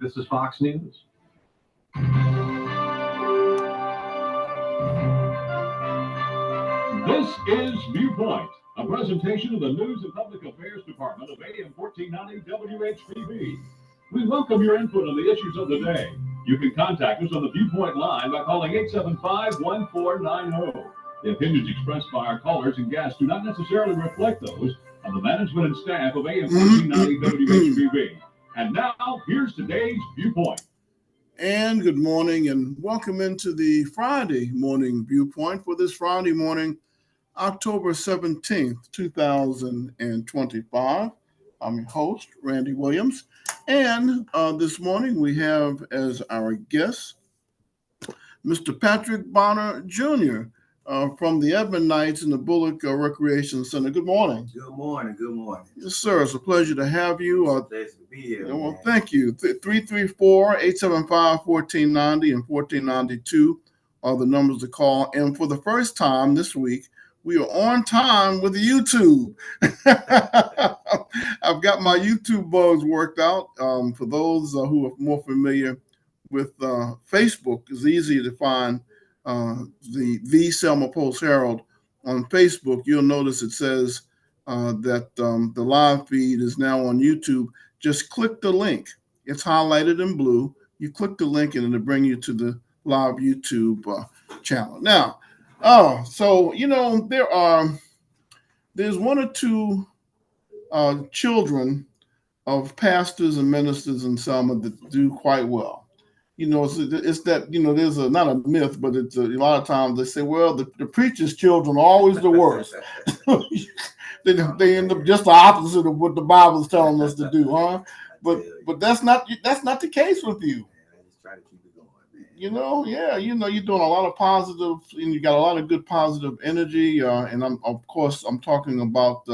This is Fox News. This is Viewpoint, a presentation of the News and Public Affairs Department of AM 1490 WHBB. We welcome your input on the issues of the day. You can contact us on the Viewpoint line by calling 875-1490. The opinions expressed by our callers and guests do not necessarily reflect those of the management and staff of AM 1490 WHBB. And now, here's today's Viewpoint. And good morning and welcome into the Friday morning Viewpoint for this Friday morning, October 17th, 2025. I'm your host, Randy Williams. And this morning we have as our guest, Mr. Patrick Bonner Jr. From the Edmond Knights in the Bullock Recreation Center. Good morning. Good morning. Good morning. Yes, sir. It's a pleasure to have you. It's a pleasure to be here. Well, thank you. 334-875-1490 and 1492 are the numbers to call. And for the first time this week, we are on time with YouTube. I've got my YouTube bugs worked out. For those who are more familiar with Facebook, it's easy to find the Selma Post Herald on Facebook. You'll notice it says that the live feed is now on YouTube. Just click the link. It's highlighted in blue. You click the link and it'll bring you to the live YouTube channel. Now, so there's one or two children of pastors and ministers in Selma that do quite well. It's that, there's not a myth, but it's a lot of times they say, well, the preacher's children are always the worst. They end up just the opposite of what the Bible is telling us to do, huh? But that's not the case with you. I just try to keep it going, man. You're doing a lot of positive, and you got a lot of good positive energy. And I'm talking about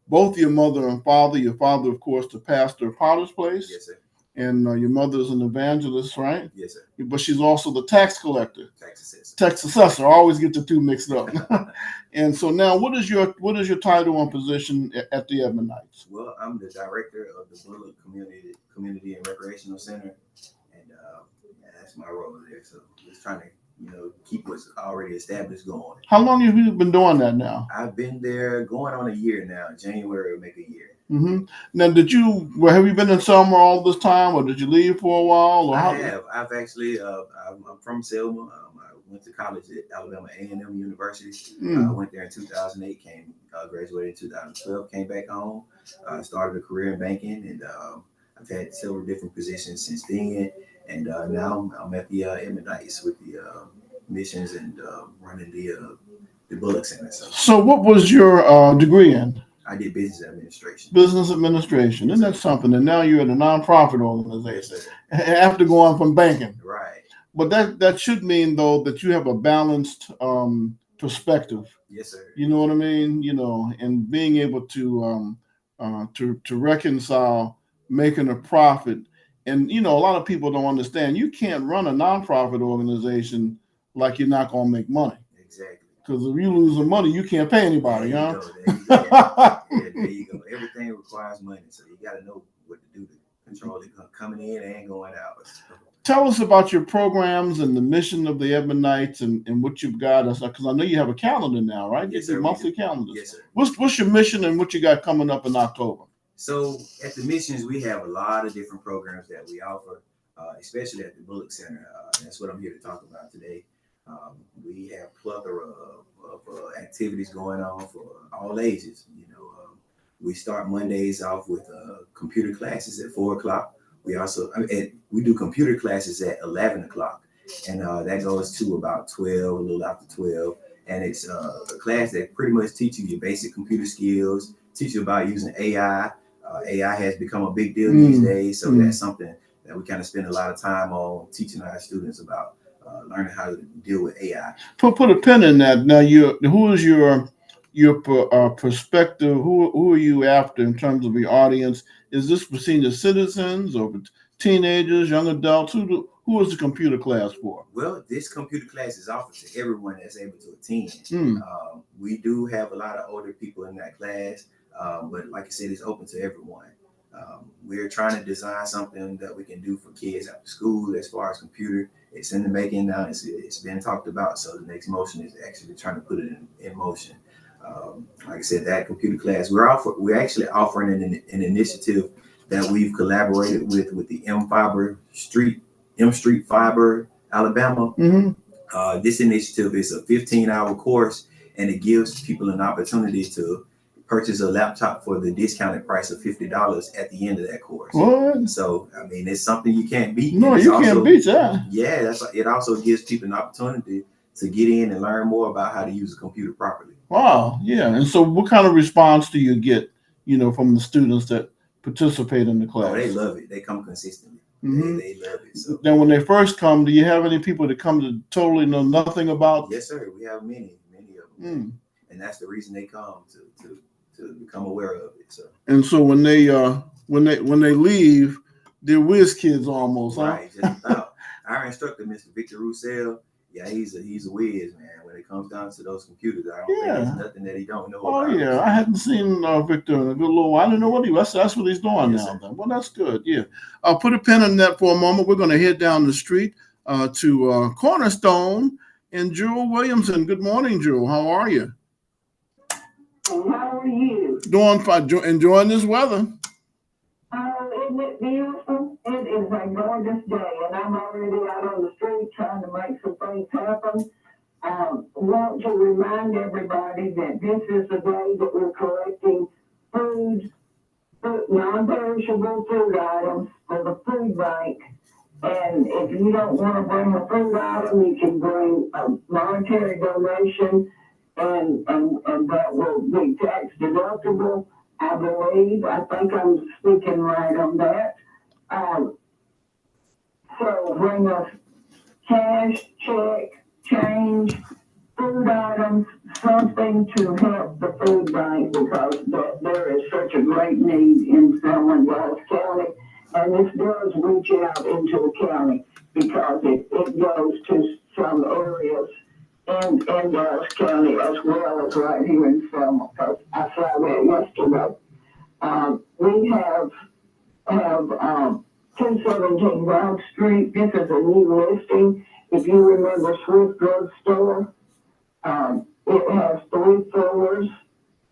both your mother and father. Your father, of course, the pastor of Potter's Place. Yes, sir. And your mother's an evangelist, right? Yes, sir. But she's also the tax collector. Tax assessor. I always get the two mixed up. And so now, what is your title and position at the Edmond Knights? Well, I'm the director of the Bullock Community and Recreational Center, and that's my role there. So just trying to keep what's already established going. How long have you been doing that now? I've been there going on a year now. January will make a year. Mm-hmm. Now, have you been in Selma all this time, or did you leave for a while? Or I have. I've actually. I'm from Selma. I went to college at Alabama A&M University. I went there in 2008. Graduated in 2012. Came back home. Started a career in banking, and I've had several different positions since then. And now I'm at the Edmond Knights with the missions and running the Bullock Center. So what was your degree in? I did business administration. Isn't that something? And now you're at a nonprofit organization. Yes, after going from banking. Right. But that should mean, though, that you have a balanced perspective. Yes, sir. You know what I mean? And being able to reconcile making a profit. And, a lot of people don't understand. You can't run a nonprofit organization like you're not going to make money. Exactly. Because if you lose the money, you can't pay anybody, there you go. There you go. Everything requires money, so you got to know what to do to control it coming in and going out. Tell us about your programs and the mission of the Edmond Knights and what you've got. Because I know you have a calendar now, right? Yes, Your sir. monthly calendar. Yes, sir. What's your mission and what you got coming up in October? So at the missions, we have a lot of different programs that we offer, especially at the Bullock Center. That's what I'm here to talk about today. We have plethora of activities going on for all ages. We start Mondays off with computer classes at 4:00. We also we do computer classes at 11:00, and that goes to about 12, a little after 12. And it's a class that pretty much teaches you your basic computer skills, teach you about using AI. AI has become a big deal these days, so that's something that we kind of spend a lot of time on teaching our students about. Learning how to deal with AI. Put a pin in that. Now, who is your perspective? Who are you after in terms of your audience? Is this for senior citizens or teenagers, young adults? Who is the computer class for? Well, this computer class is offered to everyone that's able to attend. We do have a lot of older people in that class, but like I said, it's open to everyone. We're trying to design something that we can do for kids after school as far as computer. It's in the making now. It's been talked about. So the next motion is actually trying to put it in motion. Like I said, that computer class, we're actually offering an initiative that we've collaborated with the M Street Fiber, Alabama. Mm-hmm. This initiative is a 15-hour course, and it gives people an opportunity to purchase a laptop for the discounted price of $50 at the end of that course. What? So, I mean, it's something you can't beat. No, you can't beat that. Yeah, it also gives people an opportunity to get in and learn more about how to use a computer properly. Wow, yeah. And so what kind of response do you get, from the students that participate in the class? Oh, they love it. They come consistently. Mm-hmm. They love it. So. Then when they first come, do you have any people that come to totally know nothing about? Yes, sir. We have many of them. And that's the reason they come to become aware of it. So. And so when they leave, they're whiz kids almost, right? Huh? Just about. Our instructor, Mr. Victor Roussel, yeah, he's a whiz, man. When it comes down to those computers, I don't think there's nothing that he don't know about. Oh yeah, I hadn't seen Victor in a good little while. I didn't know what that's what he's doing now. Then. Well, that's good. Yeah, I'll put a pin in that for a moment. We're going to head down the street to Cornerstone and Jewel Williamson. Good morning, Jewel. How are you? How are you? Doing fine. Enjoying this weather. Isn't it beautiful? It is a gorgeous day, and I'm already out on the street trying to make some things happen. Want to remind everybody that this is the day that we're collecting non-perishable food items for the food bank. And if you don't want to bring a food item, you can bring a monetary donation, and that will be tax deductible. I believe. I think I'm speaking right on that. So bring us cash, check, change, food items, something to help the food bank, because there is such a great need in Selma and Dallas County. And this does reach out into the county, because it goes to some areas in Dallas County as well as right here in Selma, because I saw that yesterday. We have 217 Broad Street. This is a new listing. If you remember Swift Drug Store, it has 3 floors.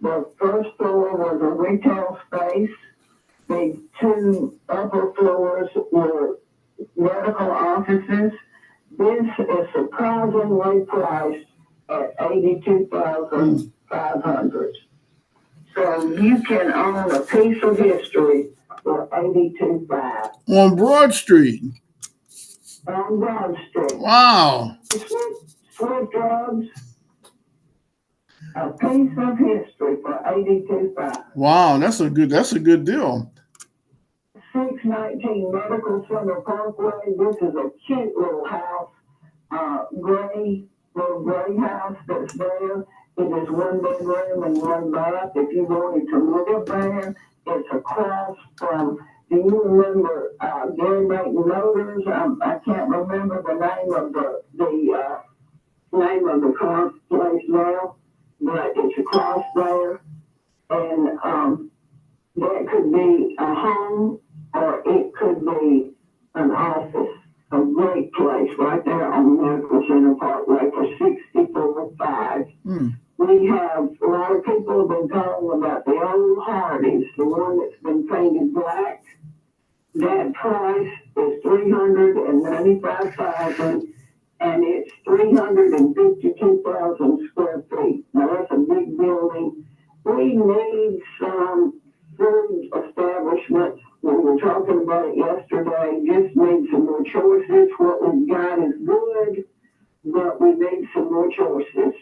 The first floor was a retail space. The 2 upper floors were medical offices. This is surprisingly priced at $82,500. So you can own a piece of history for $82,500. On Broad Street. On Broad Street. Wow. Swift Drugs. A piece of history for $82,500. Wow, that's a good deal. 619 Medical Center Parkway. This is a cute little house, gray house that's there. It is 1 bedroom and 1 bath. If you wanted to live there, it's across from. Do you remember Gary Maton Motors? I can't remember the name of the car place now, but it's across there, and that could be a home, or it could be an office. A great place right there on Medical Center Parkway for $64,500. We have a lot of people have been talking about the old Hardee's, the one that's been painted black. That price is $395,000, and it's 352,000 square feet. Now that's a big building. We need some food establishments. We were talking about it yesterday. Just need some more choices. What we've got is good, but we need some more choices.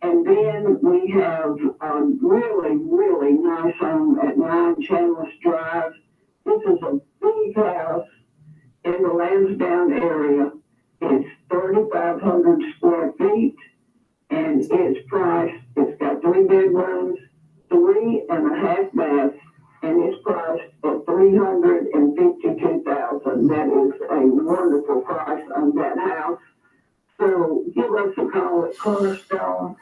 And then we have a really, really nice home at 9 Chandler Drive. This is a big house in the Lansdowne area. It's 3,500 square feet, and it's priced. It's got 3 bedrooms, 3.5 baths, and it's priced at $352,000. That is a wonderful price on that house. So give us a call at Cornerstone,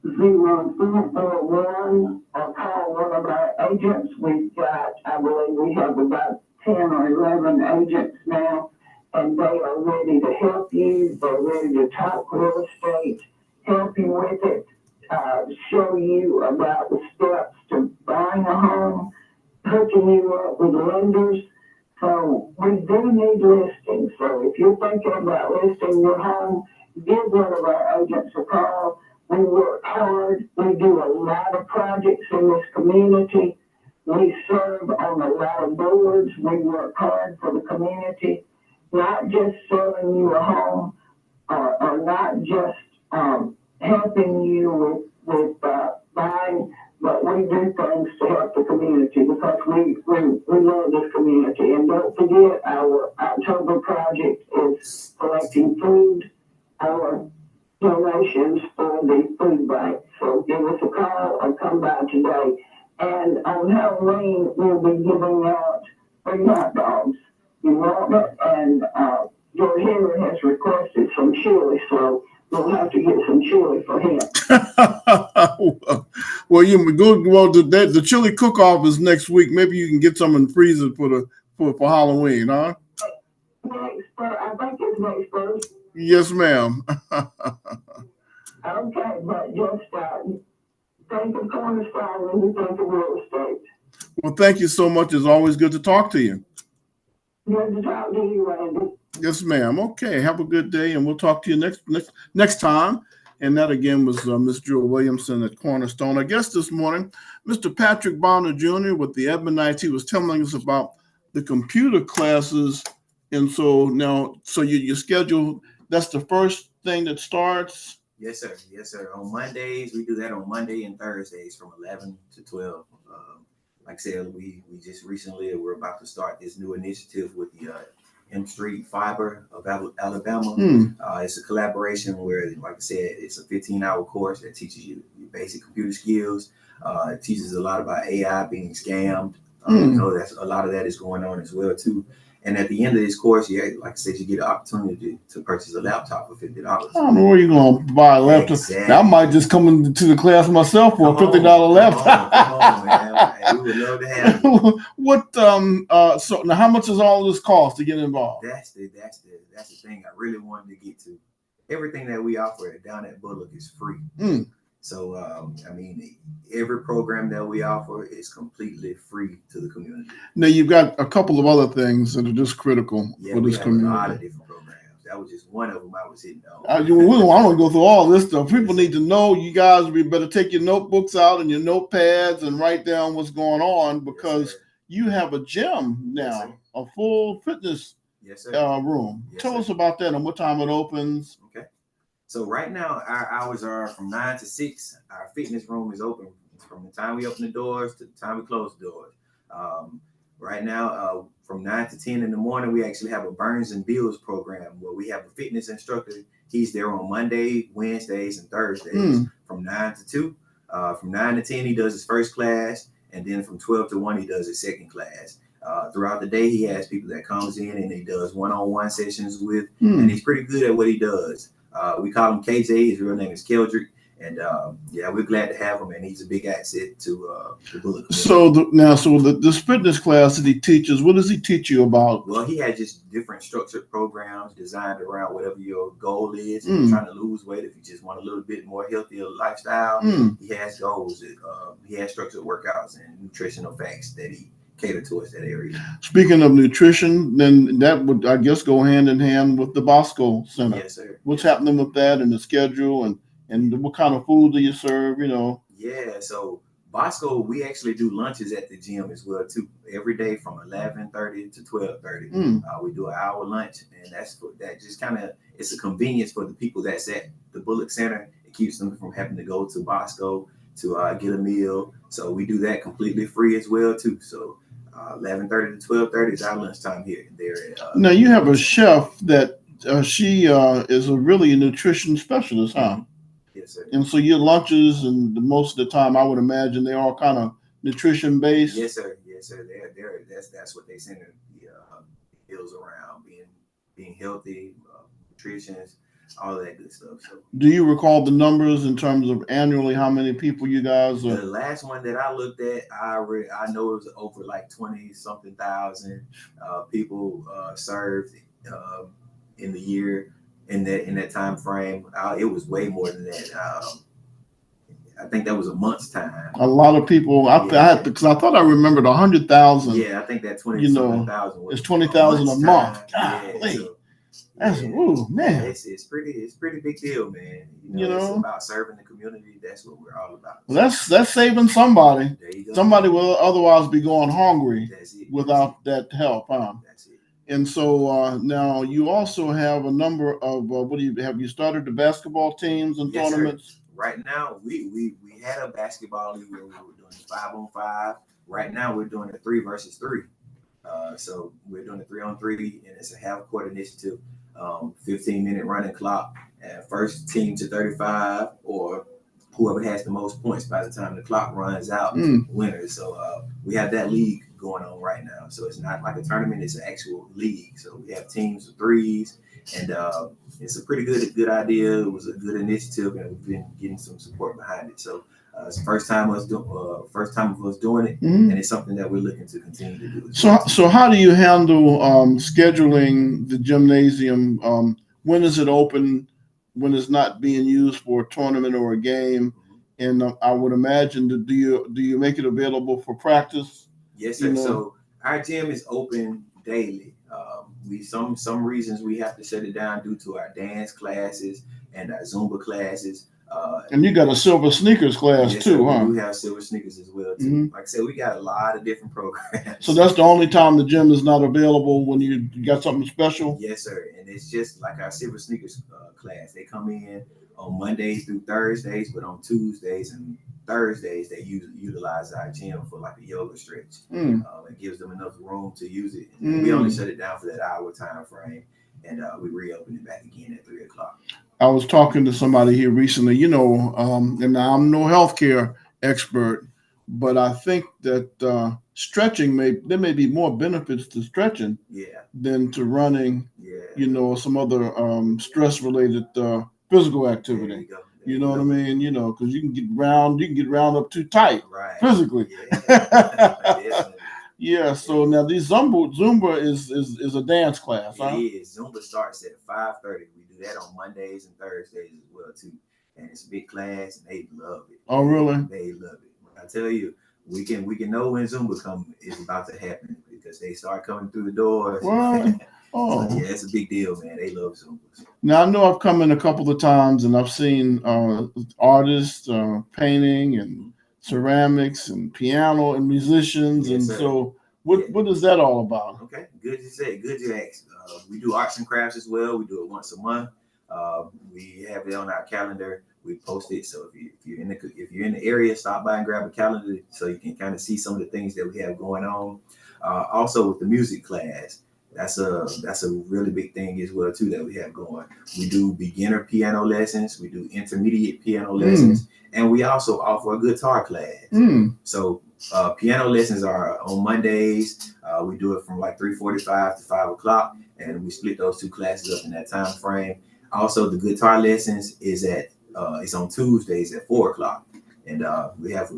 0441 or call one of our agents. We've got, I believe we have about 10 or 11 agents now, and they are ready to help you. They're ready to talk real estate, help you with it, show you about the steps to buying a home, hooking you up with lenders. So we do need listings. So if you're thinking about listing your home, give one of our agents a call. We work hard. We do a lot of projects in this community. We serve on a lot of boards. We work hard for the community, not just selling you a home or not just helping you with buying, but we do things to help the community because we love this community. And don't forget, our October project is collecting food, our donations for the food bank. So give us a call or come by today. And on Halloween, we'll be giving out free hot dogs. You want it? And your Henry has requested some chili, so we'll have to get some chili for him. Well, you go. Well, the chili cook-off is next week. Maybe you can get some in the freezer for Halloween, huh? I think it's next Thursday. Yes, ma'am. Okay, but just think of Cornerstone when you think of real estate. Well, thank you so much. It's always good to talk to you. Good to talk to you, Randy. Yes, ma'am. Okay, have a good day, and we'll talk to you next time. And that again was Ms. Jewel Williamson at Cornerstone. Our guest this morning, Mr. Patrick Bonner Jr. with the Ebonites. He was telling us about the computer classes, and so now, so you schedule. That's the first thing that starts. Yes, sir. Yes, sir. On Mondays, we do that on Monday and Thursdays from 11 to 12. Like I said, we just recently, we're about to start this new initiative with the M Street Fiber of Alabama. It's a collaboration where, like I said, it's a 15-hour course that teaches you your basic computer skills. It teaches a lot about AI being scammed. You know, that's a lot of that is going on as well too. And at the end of this course, like I said, you get an opportunity to purchase a laptop for $50. I don't know where you're going to buy a laptop. Exactly. I might just come into the class myself for a $50 laptop. Come on, man. We would love to have you. What? So now, how much does all this cost to get involved? That's the thing I really wanted to get to. Everything that we offer down at Bullock is free. So, I mean, every program that we offer is completely free to the community. Now, you've got a couple of other things that are just critical for this community. A lot of different programs. That was just one of them I was hitting on. I don't want to go through all this stuff. People need to know. You guys, we better take your notebooks out and your notepads and write down what's going on because you have a gym now, a full fitness room. Tell us about that and what time it opens. Okay. So right now, our hours are from 9 to 6. Our fitness room is open from the time we open the doors to the time we close the doors. Right now, from 9 to 10 in the morning, we actually have a Burns and Bills program where we have a fitness instructor. He's there on Monday, Wednesdays, and Thursdays from 9 to 2. From 9 to 10, he does his first class. And then from 12 to 1, he does his second class. Throughout the day, he has people that comes in and he does one-on-one sessions with, and he's pretty good at what he does. We call him KJ. His real name is Keldrick. And we're glad to have him, and he's a big asset to the Bullock community. So this fitness class that he teaches, what does he teach you about? Well, he has just different structured programs designed around whatever your goal is. If you're trying to lose weight, if you just want a little bit more healthier lifestyle, he has goals. He has structured workouts and nutritional facts that he cater towards that area. Speaking of nutrition, then that would, I guess, go hand in hand with the Bosco Center. Yes, sir. What's happening with that and the schedule and what kind of food do you serve, you know? Yeah, so Bosco, we actually do lunches at the gym as well, too. Every day from 11:30 to 12:30. We do an hour lunch, and that just kind of, it's a convenience for the people that's at the Bullock Center. It keeps them from having to go to Bosco to get a meal. So we do that completely free as well, too. So 11:30 to 12:30 is our lunchtime here. Now, you have a chef that she is a really nutrition specialist, huh? Yes, sir. And so your lunches, and most of the time, I would imagine they're all kind of nutrition based. Yes, sir. Yes, sir. That's what they center the meals around, being healthy, nutrition, all that good stuff. So, do you recall the numbers in terms of annually how many people you guys are? the last one that I looked at, I know it was over like 20 something thousand people served in the year in that time frame. It was way more than that. I think that was a month's time. A lot of people. Because I thought I remembered 100,000. Yeah, I think that 20,000 it's 20,000 a month. Yeah, so, that's man. It's pretty big deal, man. It's about serving the community. That's what we're all about. Well, that's saving somebody. There you go. Somebody will otherwise be going hungry That's without that help, huh? That's it. And so now you also have a number of have you started the basketball teams and tournaments? Sir. Right now, we had a basketball league where we were doing 5-on-5. Right now, we're doing a 3 versus 3. So we're doing a 3-on-3, and it's a half-court initiative, 15-minute running clock, and first team to 35, or whoever has the most points by the time the clock runs out, winners. So we have that league going on right now. So it's not like a tournament; it's an actual league. So we have teams of 3s, and it's a pretty good idea. It was a good initiative, and we've been getting some support behind it. So it's the first time of us doing it, and it's something that we're looking to continue to do. So how do you handle scheduling the gymnasium? When is it open? When it's not being used for a tournament or a game? And I would imagine that do you make it available for practice? Yes, sir. So our gym is open daily. Some reasons we have to shut it down due to our dance classes and our Zumba classes. And you got a silver sneakers class too, huh? We have silver sneakers as well too. Like I said, we got a lot of different programs. So that's the only time the gym is not available, when you got something special? Yes, sir. And it's just like our silver sneakers class. They come in on Mondays through Thursdays, but on Tuesdays and Thursdays they utilize our gym for like a yoga stretch. It gives them enough room to use it. We only shut it down for that hour time frame, and we reopen it back again at 3 o'clock. I was talking to somebody here recently, and I'm no healthcare expert, but I think that stretching there may be more benefits to stretching than to running, some other stress-related physical activity. You know what I mean? Because you can get round up too tight physically. Yeah. So now these Zumba is a dance class, huh? It is. Zumba starts at 5:30. We do that on Mondays and Thursdays as well too, and it's a big class, and they love it. Oh, really? They love it. I tell you, we can know when Zumba is about to happen, because they start coming through the doors. What? Oh, so, it's a big deal, man. They love Zumba. Now I know I've come in a couple of times, and I've seen artists painting and ceramics and piano and musicians, and sir. So what is that all about? Okay, good you say. Good you asked. We do arts and crafts as well. We do it once a month. We have it on our calendar. We post it, so if you're in the area, stop by and grab a calendar so you can kind of see some of the things that we have going on. Also with the music class, that's a really big thing as well too that we have going. We do beginner piano lessons. We do intermediate piano lessons, and we also offer a guitar class. So piano lessons are on Mondays. We do it from like 3:45 to 5 o'clock, and we split those two classes up in that time frame. Also, the guitar lessons is on Tuesdays at 4 o'clock, and we have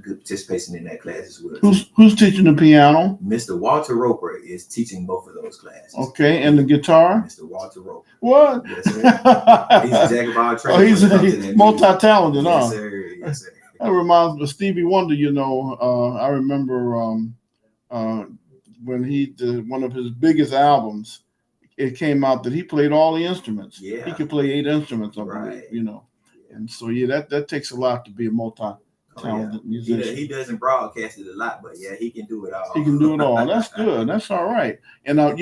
good participation in that class as well. Who's teaching the piano? Mr. Walter Roper is teaching both of those classes. Okay, and the guitar? Mr. Walter Roper. What? Yes, sir. He's a jack of all trades. He's multi-talented, huh? Yes, sir. Yes, sir. That reminds me of Stevie Wonder. I remember when he did one of his biggest albums. It came out that he played all the instruments. Yeah. He could play 8 instruments, I believe, And so, that takes a lot to be a multi-talented musician. He doesn't broadcast it a lot, but he can do it all. He can do it all. That's good. That's all right. And I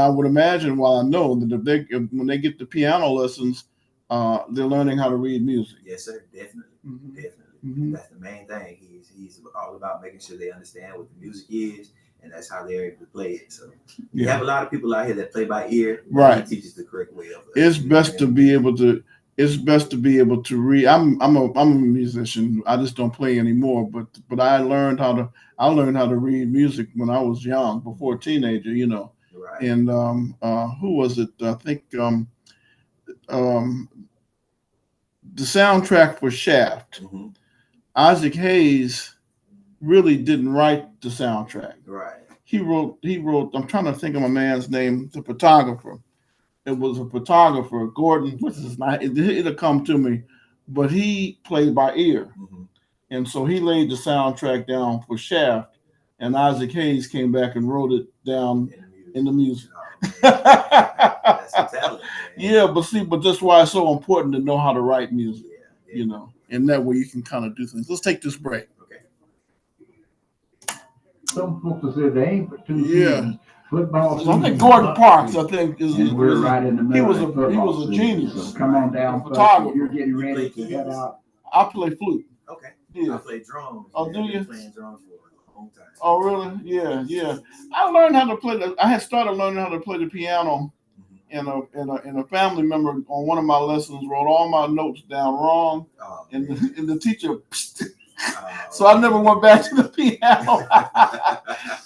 would imagine, I know that when they get the piano lessons, they're learning how to read music. Yes, sir. Definitely. Definitely. That's the main thing. He's all about making sure they understand what the music is, and that's how they're able to play it. So you have a lot of people out here that play by ear. Right. He teaches the correct way of it. It's best to be able to read. I'm a musician. I just don't play anymore. But I learned how to read music when I was young, before a teenager. Right. And who was it? I think the soundtrack for Shaft. Mm-hmm. Isaac Hayes really didn't write the soundtrack. Right. He wrote. I'm trying to think of my man's name, the photographer. It was a photographer, Gordon. What's his name? It'll come to me, but he played by ear, Mm-hmm. and so he laid the soundtrack down for Shaft, and Isaac Hayes came back and wrote it down in the music. Oh, that's the talent, man. Yeah, but that's why it's so important to know how to write music. Yeah. You know, and that way you can kind of do things. Let's take this break. Okay. Some folks have said they ain't but two Yeah. seasons. Football I season. think Gordon Parks. I think And we're right in the middle of football he was a season. genius. So come on down, folks. Photographer. You're getting ready to head out. I play flute. Okay. Yeah. I play drums. Oh, man. do I've you? been playing drums for a long time. Oh, really? Yeah. I learned how to play. I had started learning how to play the piano, and a family member on one of my lessons wrote all my notes down wrong, and the teacher. So I never went back to the piano,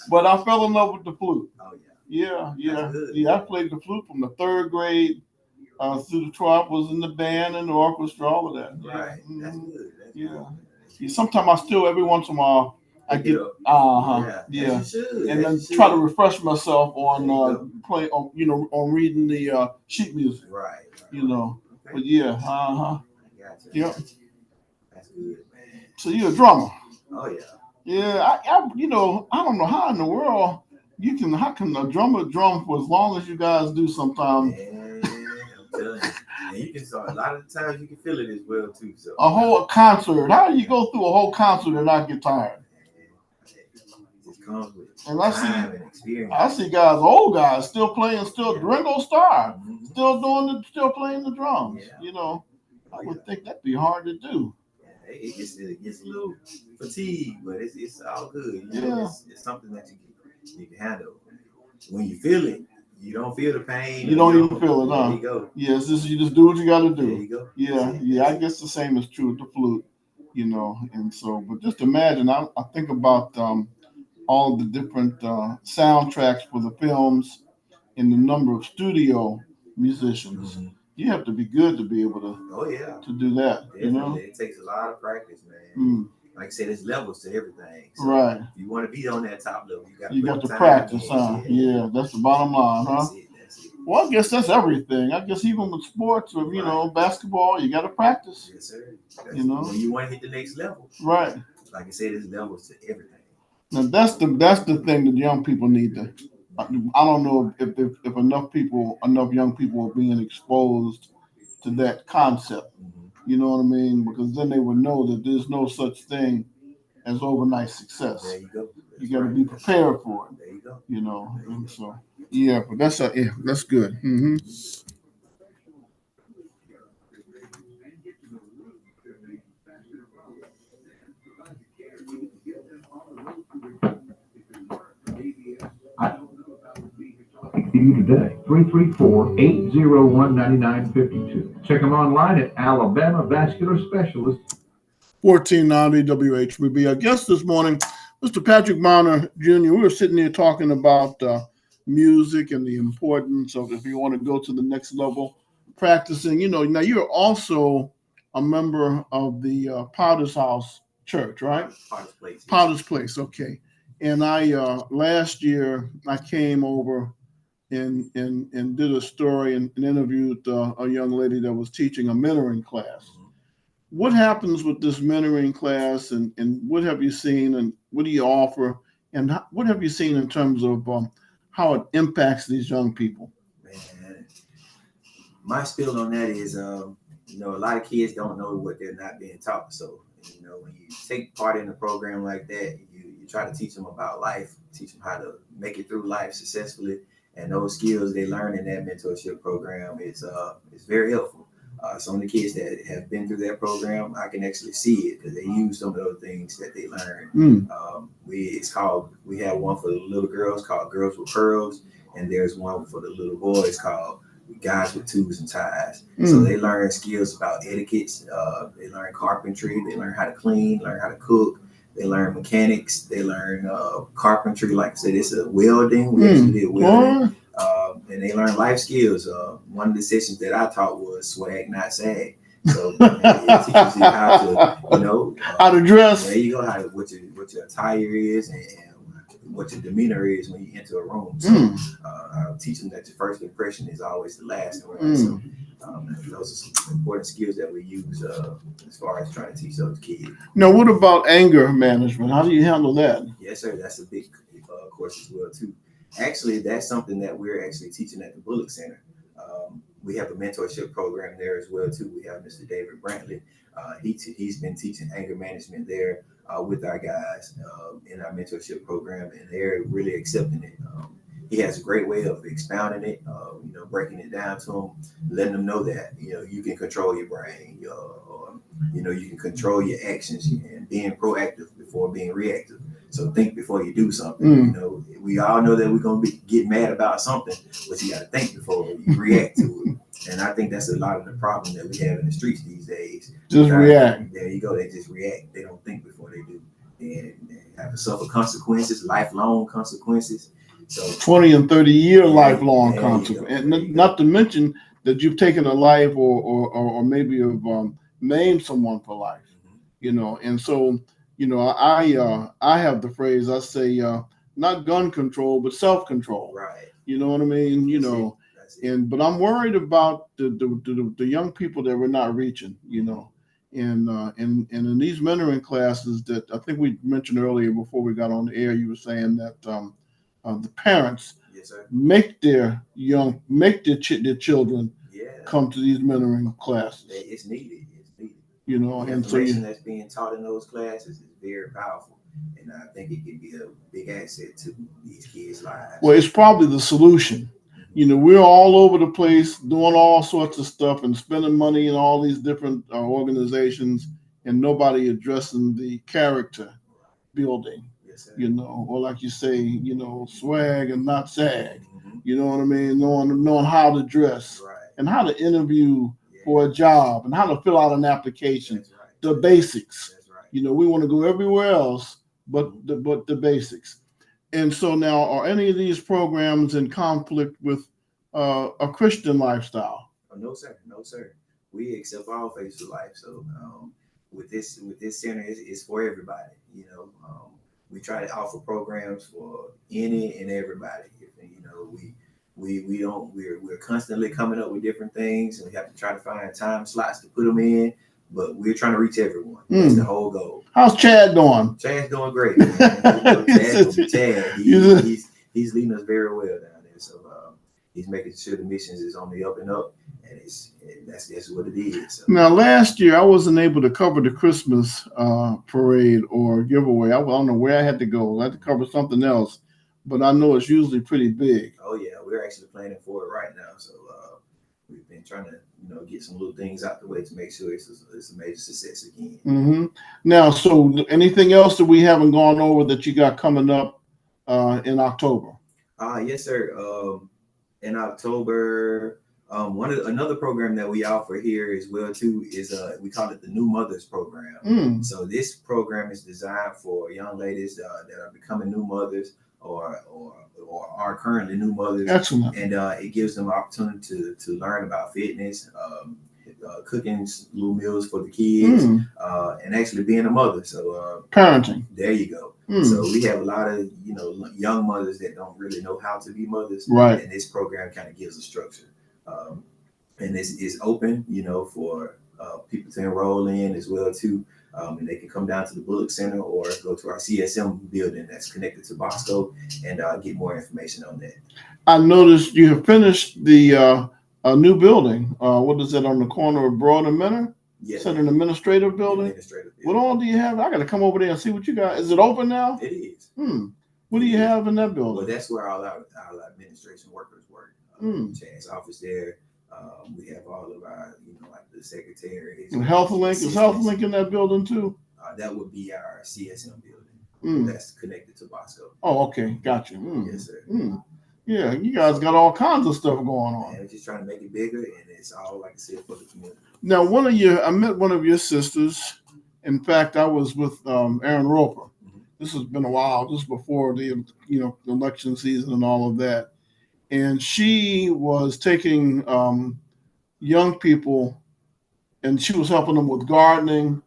but I fell in love with the flute. Oh yeah. Good, Yeah. I played the flute from the 3rd grade through the 12th. Was in the band and the orchestra, all of that. Right. Yeah. That's good. That's Yeah. good. Sometimes I still, every once in a while, I get Yeah. And then try to refresh myself on on reading the sheet music. Right. You know. Okay. But yeah, Gotcha. Yep. That's good, man. So you're a drummer. Oh yeah. Yeah, I don't know how in the world how can a drummer drum for as long as you guys do sometimes. Man, I'm telling you. And you can start a lot of the times you can feel it as well too. So a whole concert. How do you go through a whole concert and not get tired? It just comes with And time and experience. I see guys, old guys, still playing, Ringo Starr, Mm-hmm. still playing the drums. Yeah. You know, I would think that'd be hard to do. It gets a little fatigued, but it's all good. You Yeah. know, it's something that you can handle. When you feel it, you don't feel the pain. You don't even feel it, huh? There you go. Yeah, you just do what you got to do. There you go. Yeah. I guess the same is true with the flute. You know, and so, but just imagine, I think about all of the different soundtracks for the films and the number of studio musicians. Mm-hmm. You have to be good to be able to. Oh yeah. To do that. Definitely. You know, it takes a lot of practice, man. Like I said, there's levels to everything. So right. If you want to be on that top level, you got to practice, huh? Yeah, that's the bottom line, huh? That's it. Well, I guess that's everything. I guess even with sports, or basketball, you got to practice. Yes, sir. When you want to hit the next level, right? Like I said, there's levels to everything. Now that's the thing that young people need to. I don't know if enough young people are being exposed to that concept. Mm-hmm. You know what I mean? Because then they would know that there's no such thing as overnight success. There you go. You got to be prepared for it. There you go. You know, and so yeah, but that's good. Mm-hmm. You today, 334-801-9952. Check them online at Alabama Vascular Specialist. 1490 WHBB. Our guest this morning, Mr. Patrick Bonner Jr. We were sitting here talking about music and the importance of, if you want to go to the next level, practicing. You know, now you're also a member of the Potter's House Church, right? Potter's Place. Potter's Place, okay. And I last year I came over and did a story and interviewed a young lady that was teaching a mentoring class. What happens with this mentoring class, and what have you seen, and what do you offer, and what have you seen in terms of how it impacts these young people? Man, my spiel on that is, a lot of kids don't know what they're not being taught. So, when you take part in a program like that, you try to teach them about life, teach them how to make it through life successfully, and those skills they learn in that mentorship program is very helpful. Some of the kids that have been through that program, I can actually see it because they use some of those things that they learned. We have one for the little girls called Girls with Pearls, and there's one for the little boys called Guys with Tubes and Ties. So they learn skills about etiquette. They learn carpentry. They learn how to clean, learn how to cook. They learn mechanics. They learn carpentry. Like I said, it's a welding. We actually did welding. And and they learn life skills. One of the sessions that I taught was swag, not sag. So it teaches you how to, how to dress. There you go. What your attire is and what your demeanor is when you enter a room. So I'll teach them that your first impression is always the last. Right? So those are some important skills that we use as far as trying to teach those kids. Now, what about anger management? How do you handle that? Yes, sir. That's a big course as well too. Actually, that's something that we're actually teaching at the Bullock Center. We have a mentorship program there as well too. We have Mr. David Brantley. He's been teaching anger management there with our guys in our mentorship program, and they're really accepting it. He has a great way of expounding it, breaking it down to them, letting them know that you can control your brain, you can control your actions, and being proactive before being reactive. So think before you do something. We all know that we're gonna get mad about something, but you got to think before you react to it. And I think that's a lot of the problem that we have in the streets these days. Just react. There you go. They just react. They don't think before they do, and they have to suffer consequences, lifelong consequences. So 20 and 30-year lifelong consequences, and not to mention that you've taken a life or maybe have named someone for life. And so. I have the phrase, I say, not gun control, but self-control. Right. You know what I mean? That's it. But I'm worried about the young people that we're not reaching, and in these mentoring classes that I think we mentioned earlier before we got on the air, you were saying that the parents make their children come to these mentoring classes. It's needed. And information that's being taught in those classes is very powerful, and I think it can be a big asset to these kids' lives. Well, it's probably the solution. We're all over the place doing all sorts of stuff and spending money in all these different organizations, and nobody addressing the character building. Yes, or like you say, swag and not sag. You know what I mean? Knowing how to dress and how to interview for a job and how to fill out an application. The basics. We want to go everywhere else, but the basics. And so now, are any of these programs in conflict with a Christian lifestyle? No, sir. No, sir. We accept all faiths of life. So with this center, it's for everybody. We try to offer programs for any and everybody. We're constantly coming up with different things, and we have to try to find time slots to put them in. But we're trying to reach everyone. That's the whole goal. How's Chad doing? Chad's doing great. Chad, he's leading us very well down there. So he's making sure the missions is on the up and up, and that's what it is. So. Now, last year I wasn't able to cover the Christmas parade or giveaway. I don't know where I had to go. I had to cover something else, but I know it's usually pretty big. Oh yeah, we're actually planning for it right now. So we've been trying to get some little things out the way to make sure it's a major success again. Mm-hmm. Now, so anything else that we haven't gone over that you got coming up in October? Yes, sir. In October, another program that we offer here as well too is we call it the New Mothers Program. So this program is designed for young ladies that are becoming new mothers or are currently new mothers. Excellent. And it gives them opportunity to learn about fitness, cooking little meals for the kids, and actually being a mother. So parenting. There you go. So we have a lot of young mothers that don't really know how to be mothers. Right. And this program kind of gives a structure. And it's open, for people to enroll in as well too. And they can come down to the Bullock Center or go to our CSM building that's connected to Bosco and get more information on that. I noticed you have finished the new building. What is that on the corner of Broad and Menor? Yes. Is that an administrative building? What all do you have? I got to come over there and see what you got. Is it open now? It is. What do you have in that building? Well, that's where all our administration workers work. Chad's office there. We have all of our, like the secretaries. HealthLink, is HealthLink in that building too? That would be our CSM building. That's connected to Bosco. Oh, okay, gotcha. Yes, sir. Yeah, you guys got all kinds of stuff going on. And we're just trying to make it bigger, and it's all, like I said, for the community. Now, I met one of your sisters. In fact, I was with Aaron Roper. This has been a while, just before the election season and all of that. and she was taking young people, and she was helping them with gardening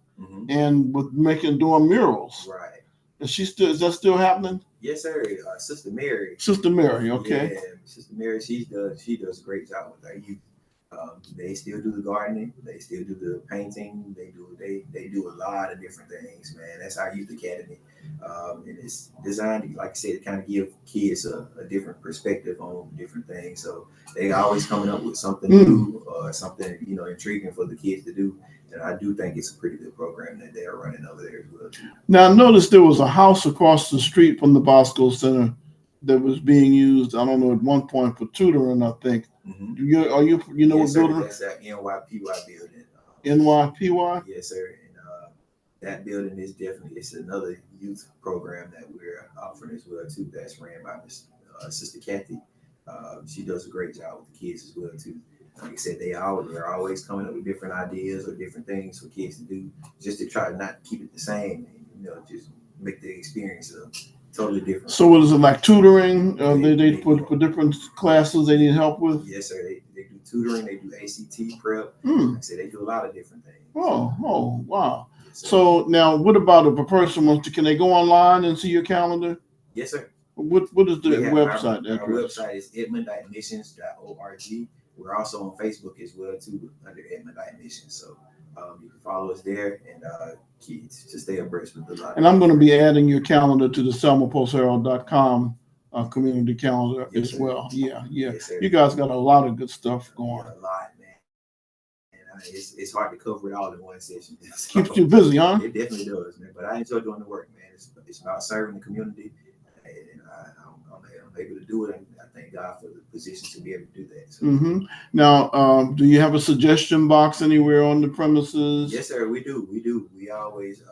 and with doing murals. Right. Is that still happening? Yes, sir. Sister Mary. Sister Mary, okay. Yeah, Sister Mary, she does a great job with our youth. They still do the gardening, they still do the painting, they do a lot of different things, man. That's our youth academy. And it's designed, like I said, to kind of give kids a different perspective on different things. So they always coming up with something new or something, intriguing for the kids to do. And I do think it's a pretty good program that they're running over there as well too. Now I noticed there was a house across the street from the Bosco Center that was being used, I don't know, at one point for tutoring, I think. You know Yes, what sir, building? that's that NYPY building. NYPY? Yes, sir. And that building is it's another youth program that we're offering as well too. That's ran by Miss Sister Kathy. She does a great job with the kids as well too. Like I said, they're always coming up with different ideas or different things for kids to do, just to try to not keep it the same, and just make the experience totally different. So what is it, like tutoring? They for different classes they need help with? Yes, sir. They do tutoring, they do ACT prep. Like I said, they do a lot of different things. Oh, wow. Yes, so now what about if a person wants to, can they go online and see your calendar? Yes, sir. What is the website address? Our website is edmondadmissions.org. We're also on Facebook as well too under Edmond Admissions. So you can follow us there and to stay abreast with a lot. And I'm going to be adding your calendar to the selmapostherald.com community calendar as well. Yeah. Yes, you guys got a lot of good stuff going. A lot, man. And it's hard to cover it all in one session. So, keeps you busy, huh? It definitely does, man. But I enjoy doing the work, man. It's about serving the community, and I'm able to do it. And I thank God for the position to be able to do that. So. Now, do you have a suggestion box anywhere on the premises? Yes, sir. We do. We always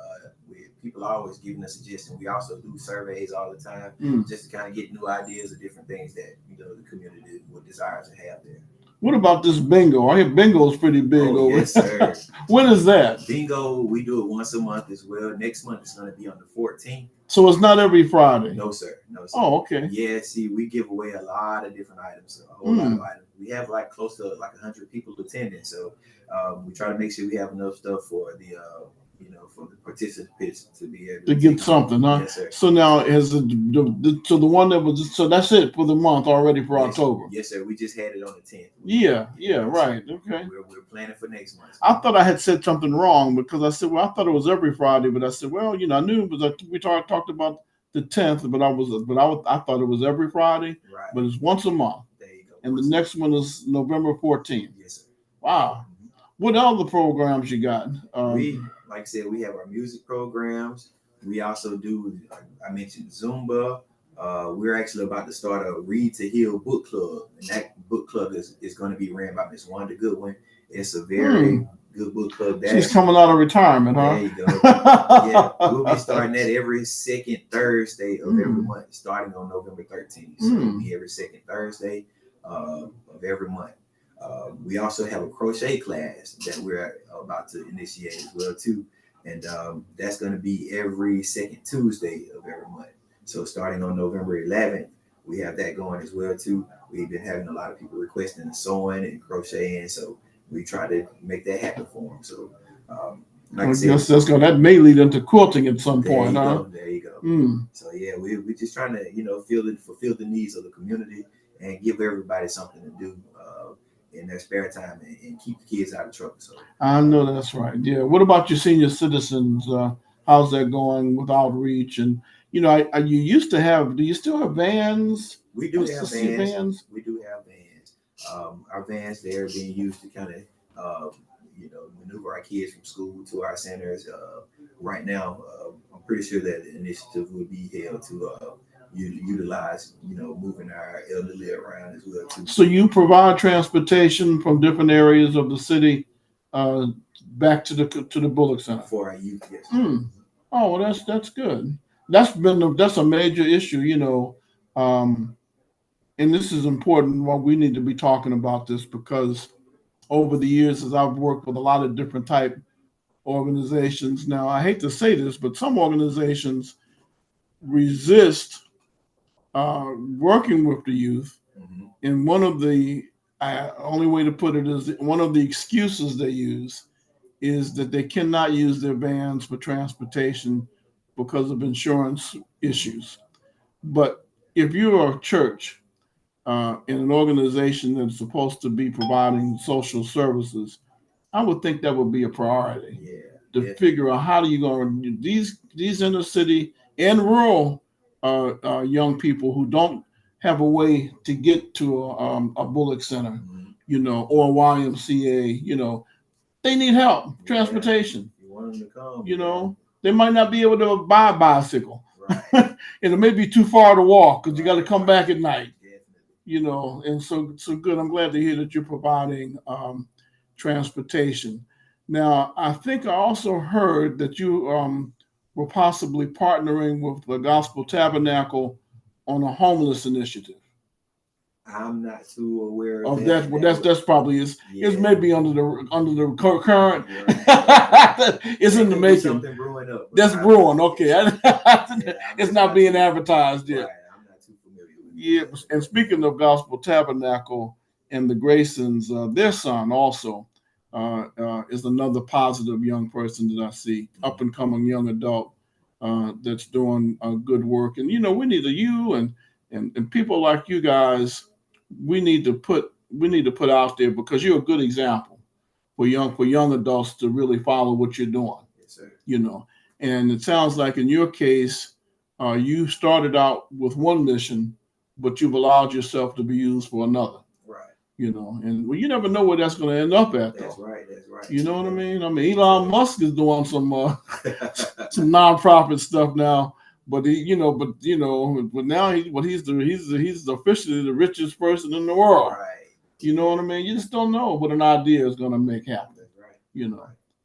people are always giving us suggestions. We also do surveys all the time, just to kind of get new ideas of different things that the community would desire to have there. What about this bingo? I hear bingo is pretty big over. Yes, sir. When is that? Bingo, we do it once a month as well. Next month it's going to be on the 14th. So it's not every Friday? No, sir. Oh, okay. Yeah, see, we give away a lot of different items, a whole lot of items. We have close to 100 people attending, so we try to make sure we have enough stuff for the for the participants to be able to get something, huh? Yes, sir. So now has the one that was, so that's it for the month already for October. Yes, sir. We just had it on the 10th. Yeah, right. Okay. We're planning for next month. I thought I had said something wrong because I said, well, I thought it was every Friday, but I said, well, I knew it was. We talked about the 10th, but I thought it was every Friday. Right. But it's once a month. There you go. And the next one is November 14th. Yes, sir. Wow. What other programs you got? Like I said, we have our music programs. We also do, I mentioned Zumba. We're actually about to start a Read to Heal book club. And that book club is going to be ran by Miss Wanda Goodwin. It's a very good book club. She's coming out of retirement, huh? There you go. Yeah, we'll be starting that every second Thursday of every month, starting on November 13th. So it'll be every second Thursday of every month. We also have a crochet class that we're about to initiate as well too, and that's going to be every second Tuesday of every month. So starting on November 11th, we have that going as well too. We've been having a lot of people requesting sewing and crocheting, so we try to make that happen for them. So like I said, that may lead into quilting at some point, huh? There you go. So yeah, we're just trying to fulfill the needs of the community and give everybody something to do in their spare time and keep the kids out of trouble. So I know that's right. Yeah. What about your senior citizens? How's that going with outreach? And you used to have. Do you still have vans? We do have vans. We do have vans. Our vans, they're being used to kind of maneuver our kids from school to our centers. Right now, I'm pretty sure that the initiative would be held to utilize, moving our elderly around as well too. So you provide transportation from different areas of the city back to the Bullock Center for our youth. Yes. Oh, well, that's good. That's a major issue, and this is important. Well, we need to be talking about this because over the years, as I've worked with a lot of different type organizations. Now, I hate to say this, but some organizations resist working with the youth And one of the only way to put it is one of the excuses they use is that they cannot use their vans for transportation because of insurance issues. But if you're a church in an organization that's supposed to be providing social services, I would think that would be a priority to figure out how do you going to these inner city and rural young people who don't have a way to get to a Bullock Center, or a YMCA, they need help, transportation. You want them to come. They might not be able to buy a bicycle. Right. And it may be too far to walk because you got to come back at night. And so good. I'm glad to hear that you're providing transportation. Now, I think I also heard that you were possibly partnering with the Gospel Tabernacle on a homeless initiative. I'm not too aware of that. Well, that's probably is. Yeah. It's maybe under the current. It's in the making. Something brewing up. That's brewing. Okay, it's not being advertised yet. Right. I'm not too familiar with it. Yeah, and speaking of Gospel Tabernacle and the Graysons, their son also is another positive young person that I see, up and coming young adult that's doing good work. And we need you and people like you guys. We need to put out there because you're a good example for young adults to really follow what you're doing. Yes, sir. And it sounds like in your case, you started out with one mission, but you've allowed yourself to be used for another. Right. And you never know where that's going to end up at, though. That's right. You know what I mean? Elon Musk is doing some nonprofit stuff now. But he's officially the richest person in the world. Right. You know what I mean? You just don't know what an idea is going to make happen. That's right.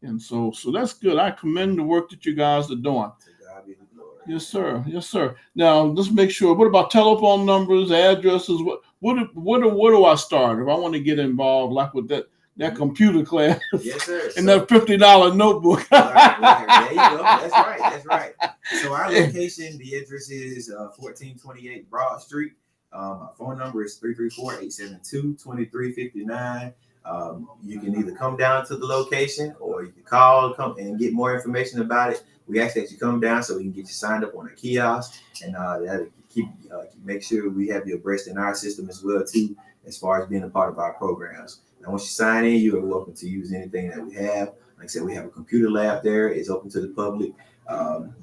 And so that's good. I commend the work that you guys are doing. To God be the glory. Yes, sir. Now let's make sure. What about telephone numbers, addresses? Where do I start if I want to get involved, like with that computer class? Yes, sir. And that $50 notebook. Right. There you go. That's right. So our location, the address is 1428 Broad Street. Our phone number is 334-872-2359. You can either come down to the location or you can come and get more information about it. We ask that you come down so we can get you signed up on a kiosk, and that'll make sure we have you abreast in our system as well too, as far as being a part of our programs. Now, once you sign in, you are welcome to use anything that we have. Like I said, we have a computer lab there. It's open to the public.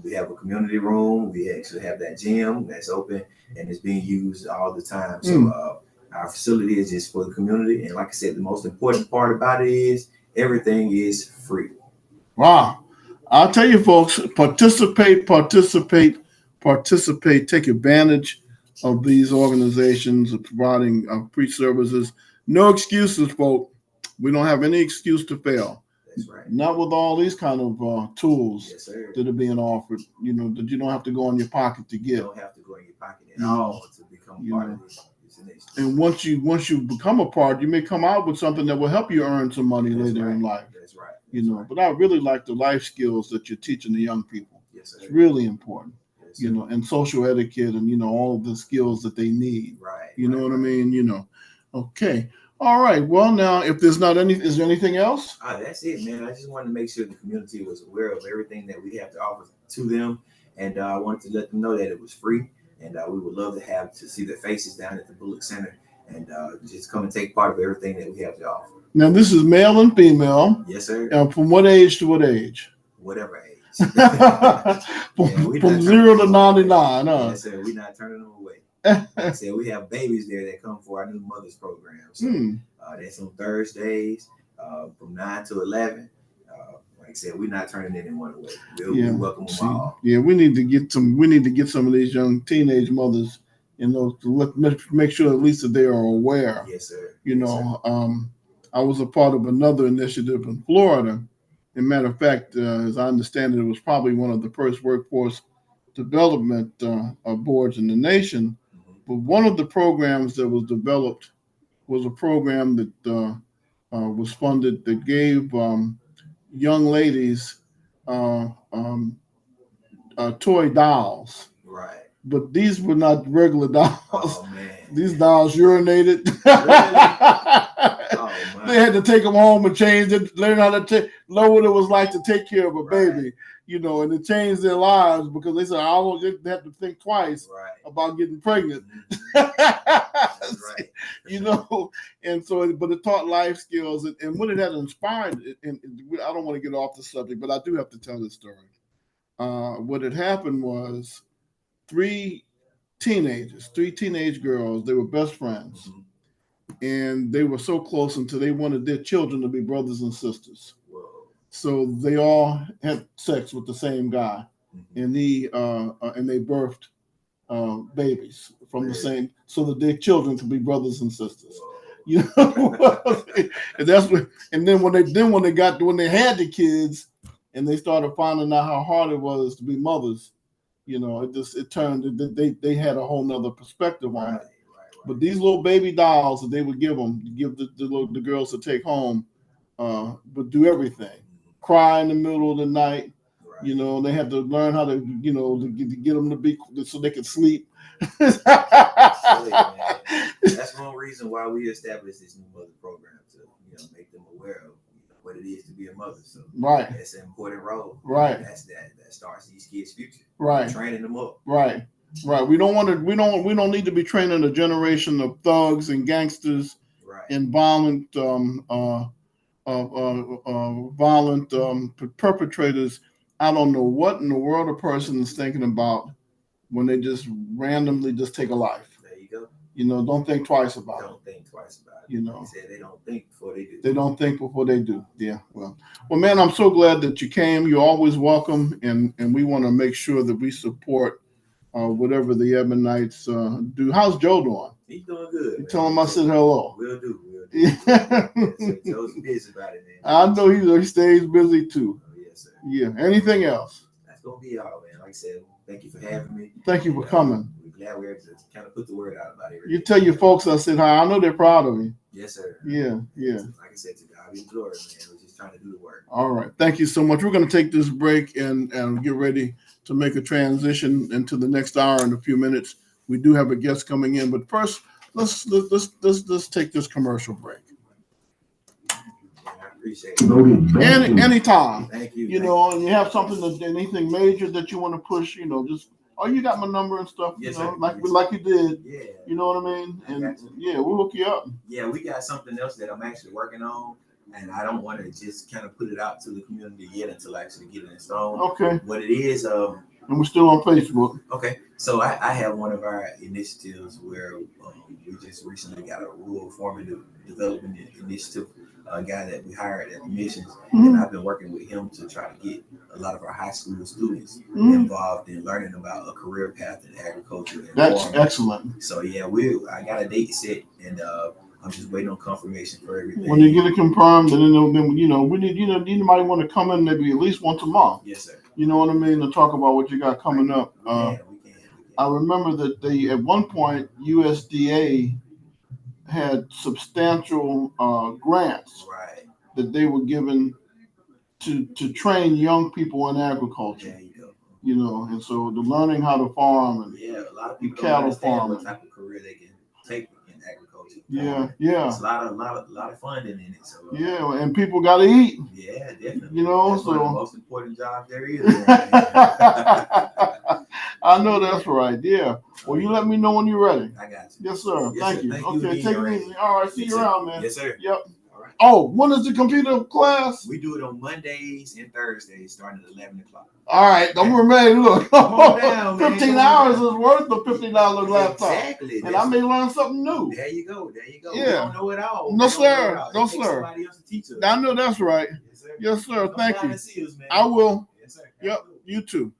We have a community room. We actually have that gym that's open and it's being used all the time. So our facility is just for the community. And like I said, the most important part about it is everything is free. Wow. I'll tell you, folks, participate. Take advantage of these organizations of providing free services. No excuses, folks. We don't have any excuse to fail. That's right. Not with all these kind of tools Yes, sir. that are being offered, that you don't have to go in your pocket to get. You don't have to go in your pocket at all to become part of this initiative. And once you become a part, you may come out with something that will help you earn some money later in life. That's right. But I really like the life skills that you're teaching the young people. Yes, sir. It's really important. Yes, sir. And social etiquette and all of the skills that they need. Right. You know what I mean? Okay. All right. Well, now, if there's not is there anything else? That's it, man. I just wanted to make sure the community was aware of everything that we have to offer to them, and I wanted to let them know that it was free, and we would love to see their faces down at the Bullock Center, and just come and take part of everything that we have to offer. Now, this is male and female. Yes, sir. From what age to what age? Whatever age. From 0 to 99. Yes, sir. We're not turning them away. Like I said, we have babies there that come for our new mothers program. So that's on Thursdays from 9 to 11. Like I said, we're not turning anyone away. We welcome them all. Yeah, we need to get some of these young teenage mothers, to make sure at least that they are aware. Yes, sir. I was a part of another initiative in Florida. As a matter of fact, as I understand it, was probably one of the first workforce development boards in the nation. But one of the programs that was developed was a program that was funded that gave young ladies toy dolls. Right. But these were not regular dolls. Oh, man. These dolls urinated. Oh, my. They had to take them home and change it, learn how to know what it was like to take care of a baby, you know, and it changed their lives because they said, I don't have to think twice about getting pregnant. That's right. You know, and so, but it taught life skills, and what it had inspired, and I don't want to get off the subject, but I do have to tell this story. What had happened was three teenage girls, they were best friends. Mm-hmm. And they were so close until they wanted their children to be brothers and sisters. Whoa. So they all had sex with the same guy, and they birthed babies from the same, so that their children could be brothers and sisters. Whoa. You know, and that's what. And then when they had the kids, and they started finding out how hard it was to be mothers, you know, it turned. They had a whole nother perspective on it. But these little baby dolls that they would give the girls to take home, would do everything. Cry in the middle of the night, you know. They had to learn how to, you know, to get them to be so they could sleep. That's one reason why we established this new mother program, to, you know, make them aware of what it is to be a mother. So that's an important role. That starts these kids' future. Training them up. We don't need to be training a generation of thugs and gangsters and violent perpetrators. I don't know what in the world a person is thinking about when they just randomly just take a life. There you go. You know, don't think twice about it. Don't think twice about it. You know, they said they don't think before they do. They don't think before they do. Yeah. Well, man, I'm so glad that you came. You're always welcome, and we want to make sure that we support whatever the Ebonites do. How's Joe doing? He's doing good. You tell him I said hello. We'll do. Joe's busy about it, man. I know he stays busy too. Oh, yes, sir. Yeah. Anything else? That's gonna be all, man. Like I said, thank you for having me. Thank you for coming. We're glad we're able to kind of put the word out about everything. You tell your folks I said hi. I know they're proud of me. Yes, sir. Yeah. Like I said, to God be the glory, man. We're just trying to do the work. All right. Thank you so much. We're going to take this break and get ready to make a transition into the next hour in a few minutes. We do have a guest coming in, but first, let's take this commercial break. Appreciate it. Anytime. Thank you. You know, and you have anything major that you want to push, you know, just you got my number and stuff, yes, you know, sir. like you did. Yeah. You know what I mean? And we'll hook you up. Yeah, we got something else that I'm actually working on, and I don't want to just kind of put it out to the community yet until I actually get it installed. Okay. What it is, and we're still on Facebook. Okay. So I have one of our initiatives where we just recently got a rural farming development initiative. A guy that we hired at the missions, and I've been working with him to try to get a lot of our high school students involved in learning about a career path in agriculture. And that's farming. Excellent. So yeah, I got a date set, and I'm just waiting on confirmation for everything. When you get it confirmed, then you know we need anybody want to come in maybe at least once a month. Yes, sir. You know what I mean, to talk about what you got coming up. We can. I remember that at one point USDA had substantial grants that they were given to train young people in agriculture. There you go. You know, and so the learning how to farm and a lot of people cattle don't understand farming. what type of career they can take in agriculture. Yeah. It's a lot of funding in it. So and people got to eat. Yeah, definitely. You know, that's so one of the most important jobs there is. I know that's right. Yeah. Well, you let me know when you're ready. I got you. Yes, sir. Yes, Thank sir. you. Thank Okay, you take it easy. All right. See you around, man. Yes, sir. Yep. All right. Oh, when is the computer class? We do it on Mondays and Thursdays, starting at 11 o'clock. All right. I'm ready. Look, Come on down, 15 hours is worth the $50 laptop. Exactly. And I may learn something new. There you go. Yeah. We don't know it all. No, sir. No, sir. Somebody else to teach us. I know that's right. Yes, sir. Yes, sir. Come Thank down you. and see us, man. I will. Yes, sir. Yep. You too.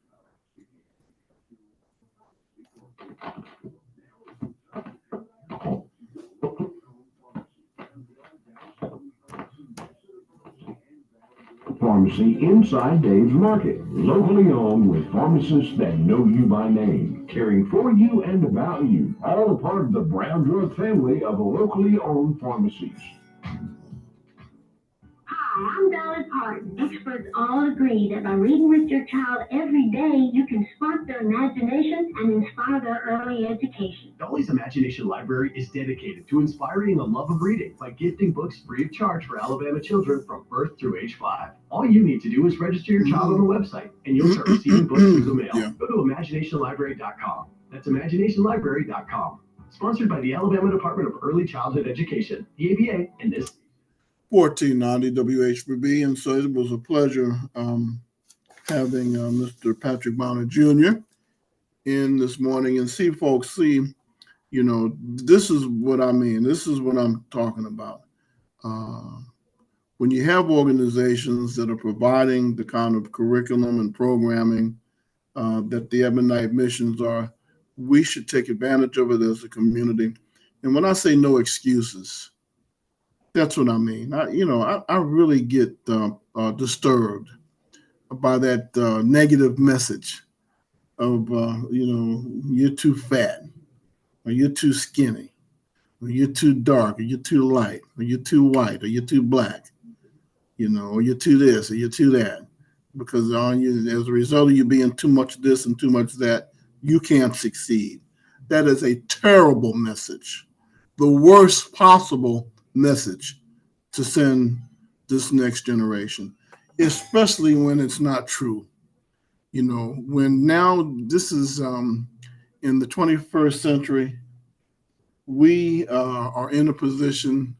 Pharmacy inside Dave's Market. Locally owned with pharmacists that know you by name. Caring for you and about you. All a part of the Brown Drug family of locally owned pharmacies. Hi, Hi, I'm Dolly Parton. Experts all agree that by reading with your child every day, you can spark their imagination and inspire their early education. Dolly's Imagination Library is dedicated to inspiring the love of reading by gifting books free of charge for Alabama children from birth through age 5. All you need to do is register your child on the website, and you'll start receiving books through the mail. Go to imaginationlibrary.com. That's imaginationlibrary.com. Sponsored by the Alabama Department of Early Childhood Education, the ABA, and this 1490 WHBB, and so it was a pleasure having Mr. Patrick Bonner Jr. in this morning. And see, folks, this is what I mean. This is what I'm talking about. When you have organizations that are providing the kind of curriculum and programming that the Ebonite missions are, we should take advantage of it as a community. And when I say no excuses, that's what I mean. I really get disturbed by that negative message of, you're too fat, or you're too skinny, or you're too dark, or you're too light, or you're too white, or you're too black, or you're too this, or you're too that. Because as a result of you being too much this and too much that, you can't succeed. That is a terrible message, the worst possible message to send this next generation, especially when it's not true. When now this is in the 21st century, we are in a position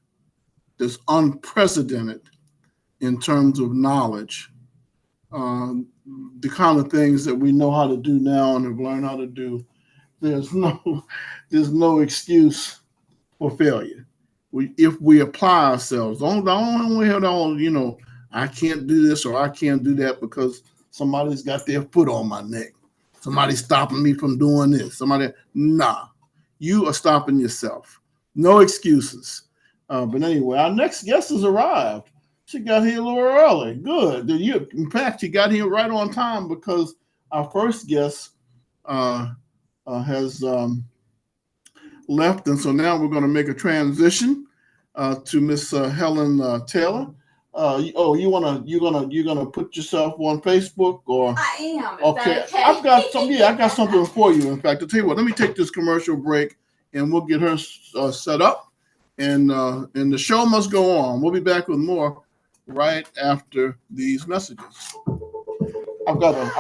that's unprecedented in terms of knowledge. The kind of things that we know how to do now and have learned how to do, there's no excuse for failure. If we apply ourselves, don't have all, I can't do this or I can't do that because somebody's got their foot on my neck. Somebody's stopping me from doing this. You are stopping yourself. No excuses. But anyway, our next guest has arrived. She got here a little early. Good. In fact, she got here right on time because our first guest has left, and so now we're going to make a transition to Miss Helen Taylor. You're gonna put yourself on Facebook, or I am. Okay. I got something for you. In fact, I'll tell you what. Let me take this commercial break, and we'll get her set up, and the show must go on. We'll be back with more right after these messages. I've got a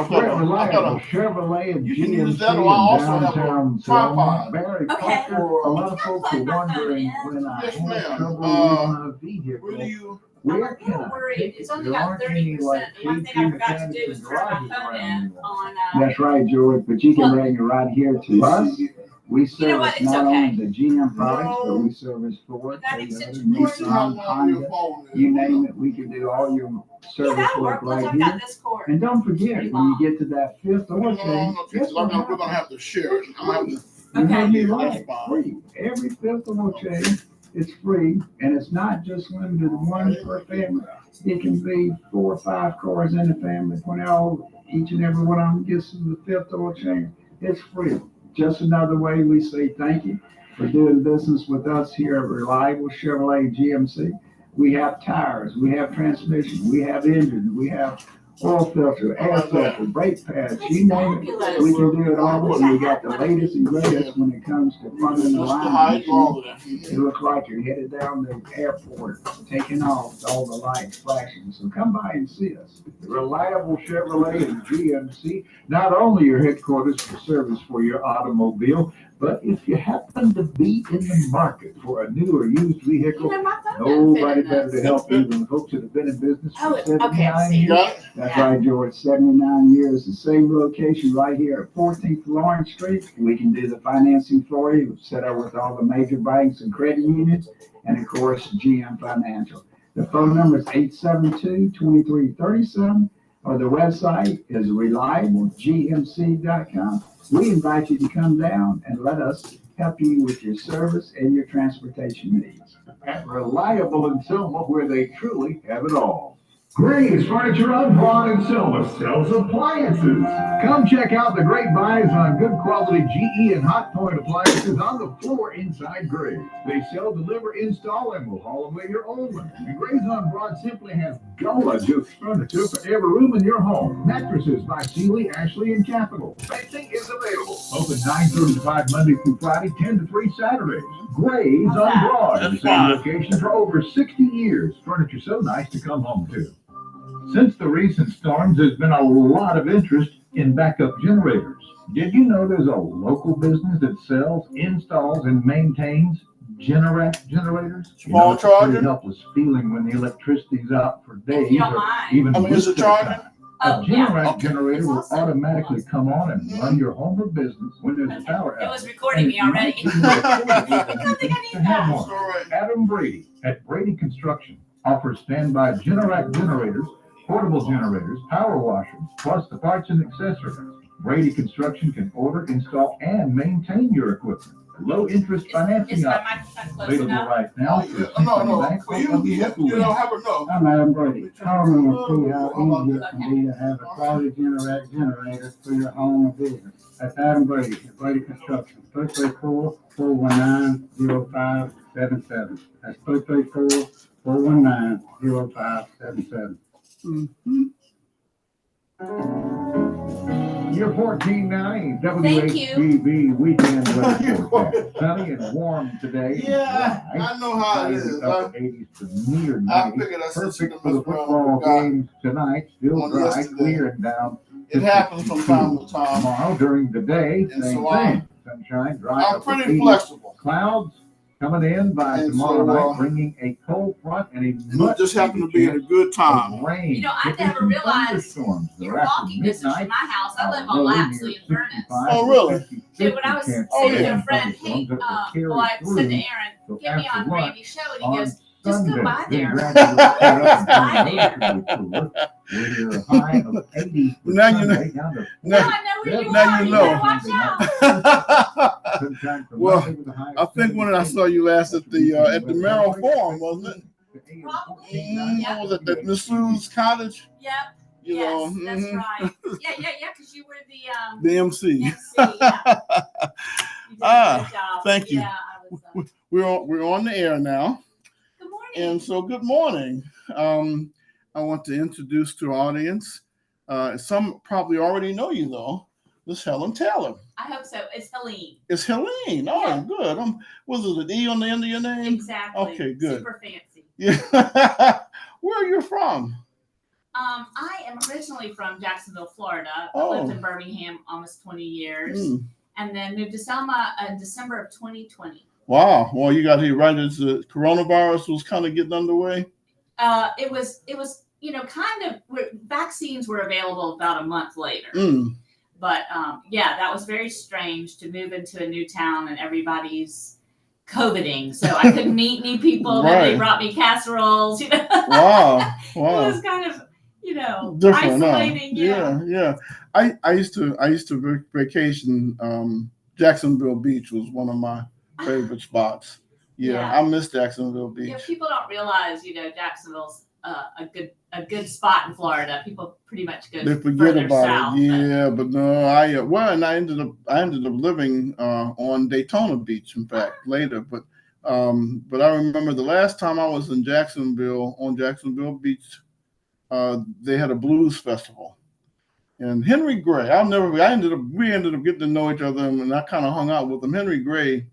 Chevrolet and you can GMC use that, or I also have downtown a tripod. Very Okay. popular. A lot of folks are wondering when I Yes, have ma'am. trouble with my vehicle. Where do you? Where can I worried. take It's it? only There got aren't any 30%. like The one thing I forgot to do was turn my garages phone around in anymore. on. That's right, George, but you can bring it right here to us. We You know what? service It's not okay. only the GM products, but No. we service Ford, That Toyota, extension cord. See how Nissan, long your Honda, phone is. you name it. We can do all your Yeah, service that'll work work. Once right I've here. got this cord. And don't forget, Pretty when you long. get to that fifth oil change, guess what We're gonna happens? have to share it. I'm gonna have to. You heard me Yeah, right, that's fine. free. Every fifth oil change is free, and it's not just limited to one per family. It can be 4 or 5 cars in the family. When each and every one of them gets to the fifth oil change, it's free. Just another way we say thank you for doing business with us here at Reliable Chevrolet GMC. We have tires, we have transmission, we have engine, we have oil filter, air filter, brake pads, you name it. We can do it all, and we got the latest and greatest when it comes to funding the line. It looks like you're headed down the airport, taking off, all the lights flashing. So come by and see us. Reliable Chevrolet and GMC, not only your headquarters for service for your automobile, but if you happen to be in the market for a new or used vehicle, My phone nobody doesn't fit in better to this. help you than folks that have been in business Oh, for okay, I 79 see. years. That's right, George, 79 years, the same location right here at 14th Lawrence Street. We can do the financing for you, set up with all the major banks and credit unions, and of course, GM Financial. The phone number is 872-2337, or the website is reliablegmc.com. We invite you to come down and let us help you with your service and your transportation needs. At Reliable in Selma, where they truly have it all. Gray's Furniture on Broad and Selma sells appliances. Come check out the great buys on good quality GE and Hot Point appliances on the floor inside Gray's. They sell, deliver, install, and will haul away your old one. And Gray's on Broad simply has gorgeous furniture for every room in your home. Mattresses by Sealy, Ashley, and Capital. Fencing is available. Open 9:30 to 5 Monday through Friday, 10 to 3 Saturdays. Gray's on Broad. The same location for over 60 years. Furniture so nice to come home to. Since the recent storms, there's been a lot of interest in backup generators. Did you know there's a local business that sells, installs, and maintains generators? Small It's a pretty charger? helpless feeling when the electricity's out for days If you don't or mind. even Is it weeks at a charging? time. Oh, A yeah. Generac Okay. generator It's will also- automatically come on and run your home or business when there's a power It outage. was recording me already. I don't think I need that. All right. Adam Brady at Brady Construction offers standby Generac generators, portable generators, power washers, plus the parts and accessories. Brady Construction can order, install, and maintain your equipment. Low interest Is financing my options microphone close available enough? right now. No. For you, you don't have a no. I'm Adam Brady. Call me and see how easy it can be to have a quality Generac generator for your home or business. That's Adam Brady at Brady Construction. 334-419-0577. That's 334-419-0577. Your 1490 Thank you. WHBB weekend weather forecast. Sunny and warm today. Yeah, Dry. I know how it Highs is. upper 80s to near I 90s. figured I said something Perfect for the was wrong football with God. games tonight. Still On dry, yesterday. clear and down. It happens from time to time. Tomorrow during the day, And same so thing. Sunshine, dry. I'm upper pretty 80s. flexible. Clouds coming in by And tomorrow so, night, bringing a cold front and a And much it just happened to be at a good time. rain. You know, I Could be never some realized thunderstorms You're after walking distance midnight. from my house. I live on Low Lapsley near and Furnace. 65 Oh, really? to 50 Dude, when I was chance Oh, saying yeah. to a friend, hey, thunderstorms that will carry well, I said to through. Aaron, So get me after on lunch, Randy's show, and he on goes, just go Sunday, by then there. gradually clear up By and there. relatively cooler. We're high of 80 for Now you know- Sunday, down to Now Now- I know where you now are. you You know. better watch out. sunshine for Well, Monday with a high of I think when I 78. saw you last at the Merrill Forum, wasn't it? Probably. What was it at Miss Sue's cottage? Yep. You Yes, know, that's mhm. right. Yeah, because you were the The MC. MC. Yeah. You did a Ah, good job. thank you. Yeah, I was, We're on the air now, good morning. and so good morning. I want to introduce to our audience. Some probably already know you though. Miss Helen Taylor. I hope so. It's Helene. It's Helene. Oh, Yeah. good. Was it an E on the end of your name? Exactly. Okay, good. Super fancy. Yeah. Where are you from? I am originally from Jacksonville, Florida. Oh. I lived in Birmingham almost 20 years, Mm. and then moved to Selma in December of 2020. Wow. Well, you got here right as the coronavirus was kind of getting underway. It was vaccines were available about a month later. Mm. But yeah, that was very strange to move into a new town and everybody's COVIDing. So I couldn't meet new people. Right. Nobody brought me casseroles. Wow. It Wow. was kind of, Different, huh? isolating. Yeah. I used to vacation. Jacksonville Beach was one of my favorite spots. Yeah, Yeah. I miss Jacksonville Beach. Yeah, people don't realize, Jacksonville's a good spot in Florida. People pretty much go They forget further about south. it. Yeah, but no, and I ended up living on Daytona Beach, in fact, later. But I remember the last time I was in Jacksonville on Jacksonville Beach, they had a blues festival. And Henry Gray, we ended up getting to know each other, and I kind of hung out with him. Henry Gray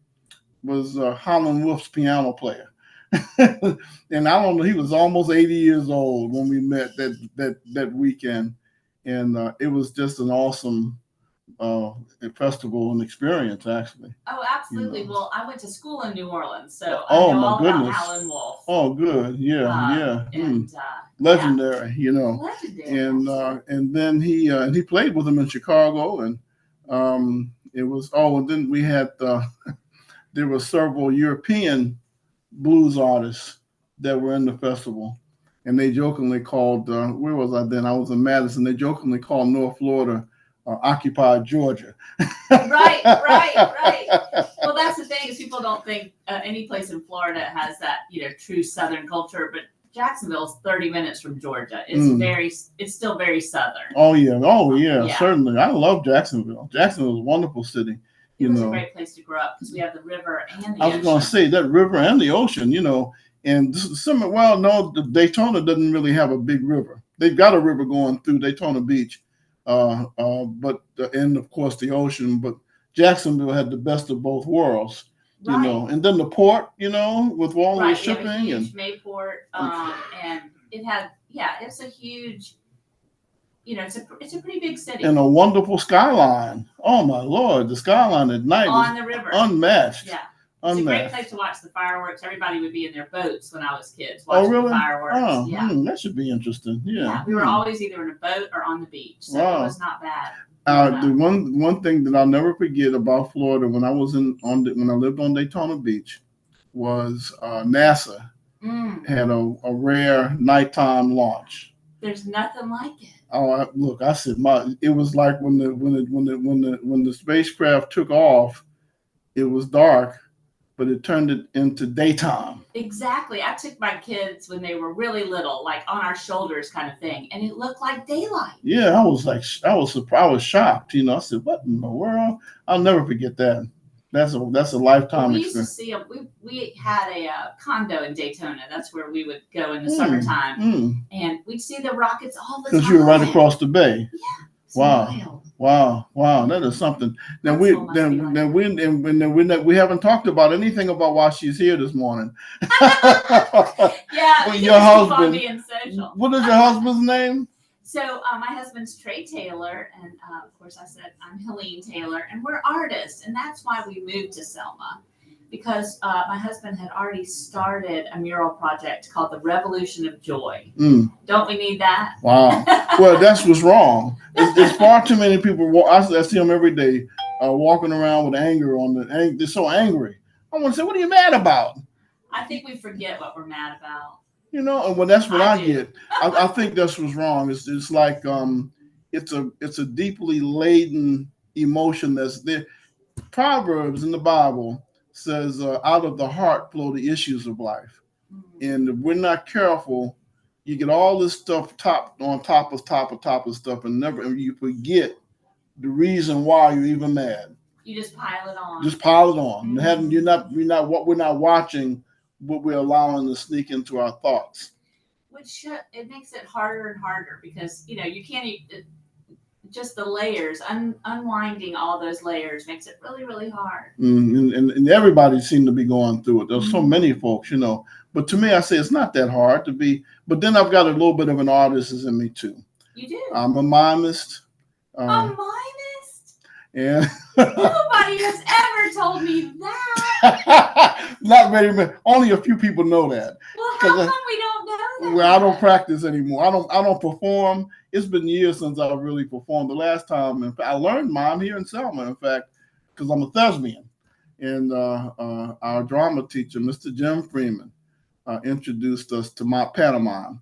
was Holland Wolf's piano player. And I don't know, he was almost 80 years old when we met that weekend. And it was just an awesome festival and experience, actually. Oh, absolutely. Well, I went to school in New Orleans, so Oh, I know my all goodness. about Howlin' Wolf. Oh, good. Yeah. And Legendary, legendary. And then he played with him in Chicago, and and then we had there were several European blues artists that were in the festival, and they jokingly called where was I then? I was in Madison. They jokingly called North Florida occupied Georgia. Right. Well, that's the thing is people don't think any place in Florida has that true Southern culture, but Jacksonville's 30 minutes from Georgia. It's still very southern. Oh yeah, Yeah. certainly. I love Jacksonville. Jacksonville is a wonderful city. It was a great place to grow up because we have the river and the I was going to say that river and the ocean, and Daytona doesn't really have a big river. They've got a river going through Daytona Beach, and of course the ocean. But Jacksonville had the best of both worlds, and then the port, with all the shipping we have a huge and Mayport, and it's a huge. It's a pretty big city. And a wonderful skyline. Oh my Lord, the skyline at night on the river, unmatched. Yeah, it's a great place to watch the fireworks. Everybody would be in their boats when I was kids watching the fireworks. That should be interesting. Yeah, we were always either in a boat or on the beach, so it was not bad. The one thing that I'll never forget about Florida when I was when I lived on Daytona Beach was NASA had a rare nighttime launch. There's nothing like it. Oh, look! I said, it was like when the spacecraft took off, it was dark, but it turned it into daytime. Exactly. I took my kids when they were really little, like on our shoulders, kind of thing, and it looked like daylight. Yeah, I was surprised. I was shocked. I said, "What in the world?" I'll never forget that. That's a lifetime we experience. used to see we had a condo in Daytona. That's where we would go in the summertime, and we'd see the rockets all the time. Because you were right across the bay. Yeah. Wow, that is something. Now we haven't talked about anything about why she's here this morning. Yeah, your husband. Being social. What is your husband's name? So my husband's Trey Taylor, and of course I said I'm Helene Taylor, and we're artists, and that's why we moved to Selma, because my husband had already started a mural project called the Revolution of Joy. Don't we need that? Wow. Well, that's what's wrong. There's far too many people. I see them every day walking around with anger they're so angry. I want to say, what are you mad about? I think we forget what we're mad about. And that's what I get. I think that's what's wrong. It's like it's a deeply laden emotion that's there. Proverbs in the Bible says, out of the heart flow the issues of life. And if we're not careful, you get all this stuff on top of stuff, and you forget the reason why you're even mad. You just pile it on. We're not watching what we're allowing to sneak into our thoughts. Which it makes it harder and harder because you can't just the layers, unwinding all those layers makes it really, really hard. And everybody seems to be going through it. There's so many folks, But to me, I say it's not that hard to be. But then I've got a little bit of an artist in me too. You do. I'm a mimist. A mimist? Yeah. Nobody has ever told me that. Not very many. Only a few people know that. Well, how come we don't know that? Well, I don't practice anymore. I don't perform. It's been years since I've really performed. The last time, in fact, I learned mime here in Selma, in fact, because I'm a thespian. And our drama teacher, Mr. Jim Freeman, introduced us to my pantomime,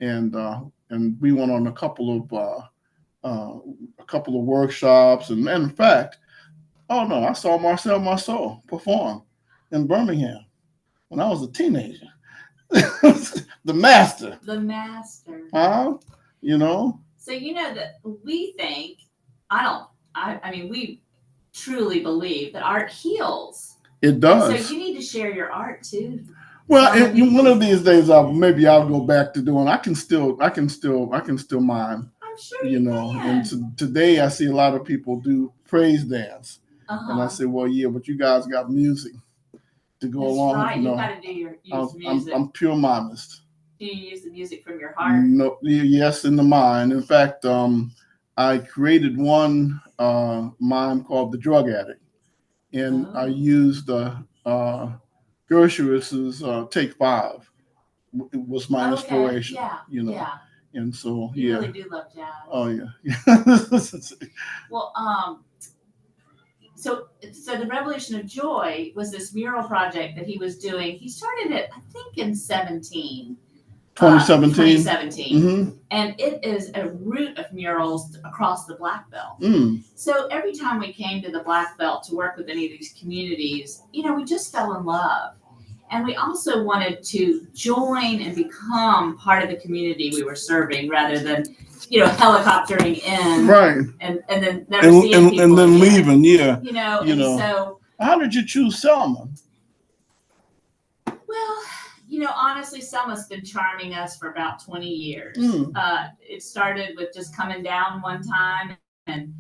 and we went on a couple of workshops, and in fact, I saw Marcel Marceau perform in Birmingham when I was a teenager. The master. Huh? So that we think, we truly believe that art heals. It does. So you need to share your art too. Well, one of these days, maybe I'll go back to doing. I can still mime. I'm sure you can. And today I see a lot of people do praise dance, and I say, well, yeah, but you guys got music to go along. Right. You got to use music. I'm pure mimist. Do you use the music from your heart? No, yes, in the mind. In fact, I created one mime called The Drug Addict, and I used Gershwin's Take 5. It was my inspiration. Yeah. And so, you really do love jazz. Oh, yeah. Well, so the Revolution of Joy was this mural project that he was doing. He started it, I think, in 2017. And it is a route of murals across the Black Belt. So every time we came to the Black Belt to work with any of these communities, we just fell in love. And we also wanted to join and become part of the community we were serving rather than, helicoptering in. Right. And then never seeing people and then again. leaving, yeah. So. How did you choose Selma? Well, honestly, Selma's been charming us for about 20 years. It started with just coming down one time and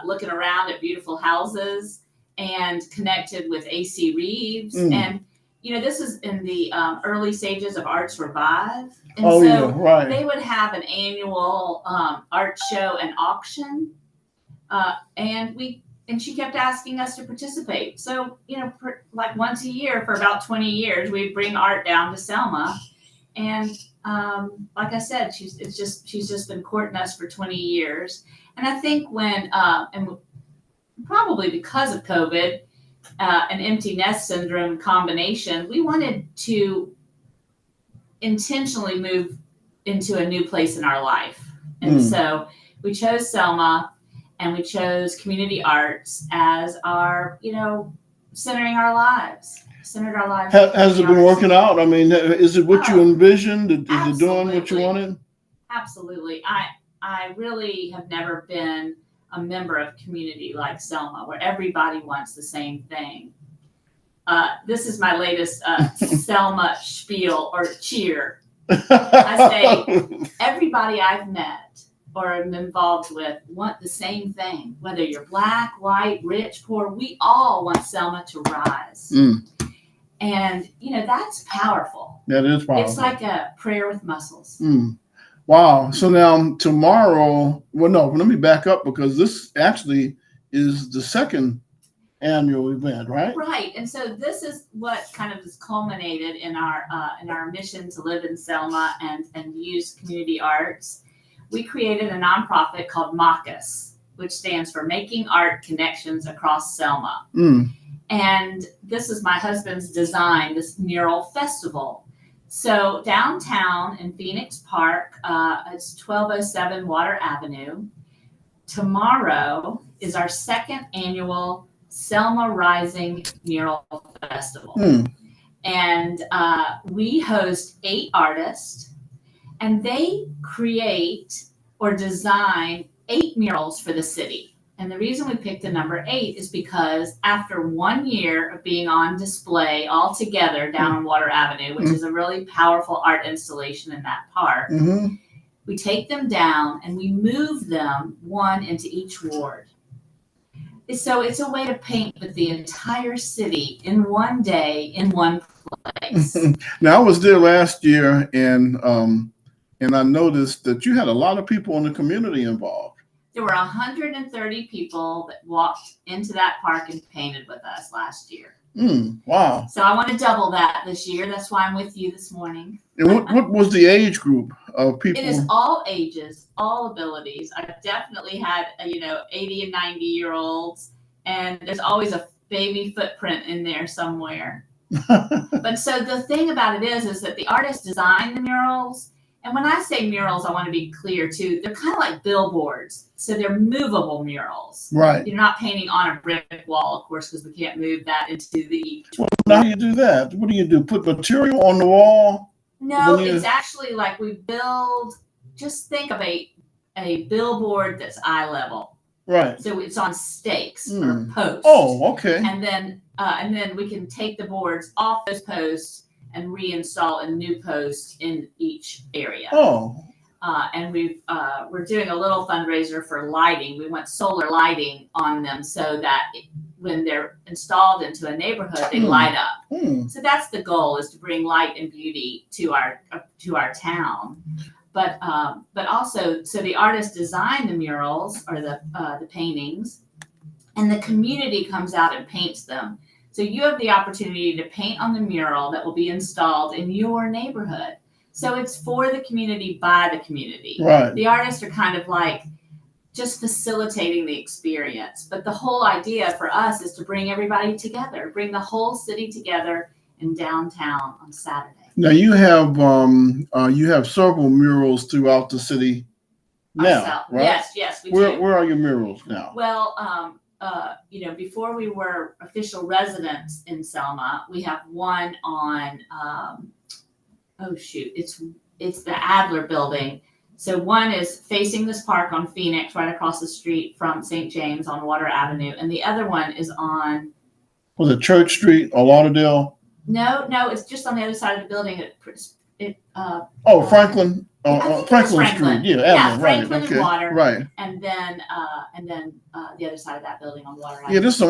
looking around at beautiful houses and connected with AC Reeves. And, this is in the early stages of Arts Revive. And right. They would have an annual art show and auction. And she kept asking us to participate. So, like once a year for about 20 years, we'd bring art down to Selma. And like I said, she's just been courting us for 20 years. And I think and probably because of COVID, an empty nest syndrome combination, we wanted to intentionally move into a new place in our life. And so we chose Selma. And we chose community arts as our, centered our lives. Has it been working out? I mean, is it what you envisioned? Is it doing what you wanted? Absolutely. I really have never been a member of community like Selma, where everybody wants the same thing. This is my latest Selma spiel or cheer. I say everybody I've met or am involved with want the same thing. Whether you're black, white, rich, poor, we all want Selma to rise. And, that's powerful. That is powerful. It's like a prayer with muscles. Wow. So now tomorrow, let me back up because this actually is the second annual event, right? Right. And so this is what kind of has culminated in our mission to live in Selma and use community arts. We created a nonprofit called MACUS, which stands for Making Art Connections Across Selma. And this is my husband's design, this mural festival. So downtown in Phoenix Park, it's 1207 Water Avenue. Tomorrow is our second annual Selma Rising Mural Festival. And we host 8 artists. And they create or design 8 murals for the city. And the reason we picked the number 8 is because after 1 year of being on display all together down on Water Avenue, which is a really powerful art installation in that park, we take them down and we move them one into each ward. So it's a way to paint with the entire city in one day in one place. Now I was there last year and I noticed that you had a lot of people in the community involved. There were 130 people that walked into that park and painted with us last year. Wow. So I want to double that this year. That's why I'm with you this morning. And what was the age group of people? It is all ages, all abilities. I've definitely had, 80 and 90-year-olds, and there's always a baby footprint in there somewhere. But so the thing about it is that the artists design the murals. And when I say murals, I want to be clear too. They're kind of like billboards. So they're movable murals. Right. You're not painting on a brick wall, of course, because we can't move that into the. Well, how do you do that? What do you do? Put material on the wall? No, it's actually like we build. Just think of a billboard that's eye level. Right. So it's on stakes or posts. Oh, okay. And then we can take the boards off those posts and reinstall a new post in each area. Oh. And we're doing a little fundraiser for lighting. We want solar lighting on them so that when they're installed into a neighborhood, they light up. So that's the goal, is to bring light and beauty to our town. But also, so the artists design the murals or the paintings, and the community comes out and paints them. So you have the opportunity to paint on the mural that will be installed in your neighborhood. So it's for the community, by the community. Right. The artists are kind of like just facilitating the experience. But the whole idea for us is to bring everybody together, bring the whole city together in downtown on Saturday. Now you have several murals throughout the city now, right? Yes, we do. Where are your murals now? Well, before we were official residents in Selma, we have one on, it's the Adler building. So one is facing this park on Phoenix, right across the street from St. James on Water Avenue. And the other one is on. Was it Church Street or Lauderdale? No, it's just on the other side of the building. Franklin. Franklin Street. Yeah, Adler, Franklin right. and Okay. Water. Right. And then the other side of that building on Water Avenue. Yeah, this is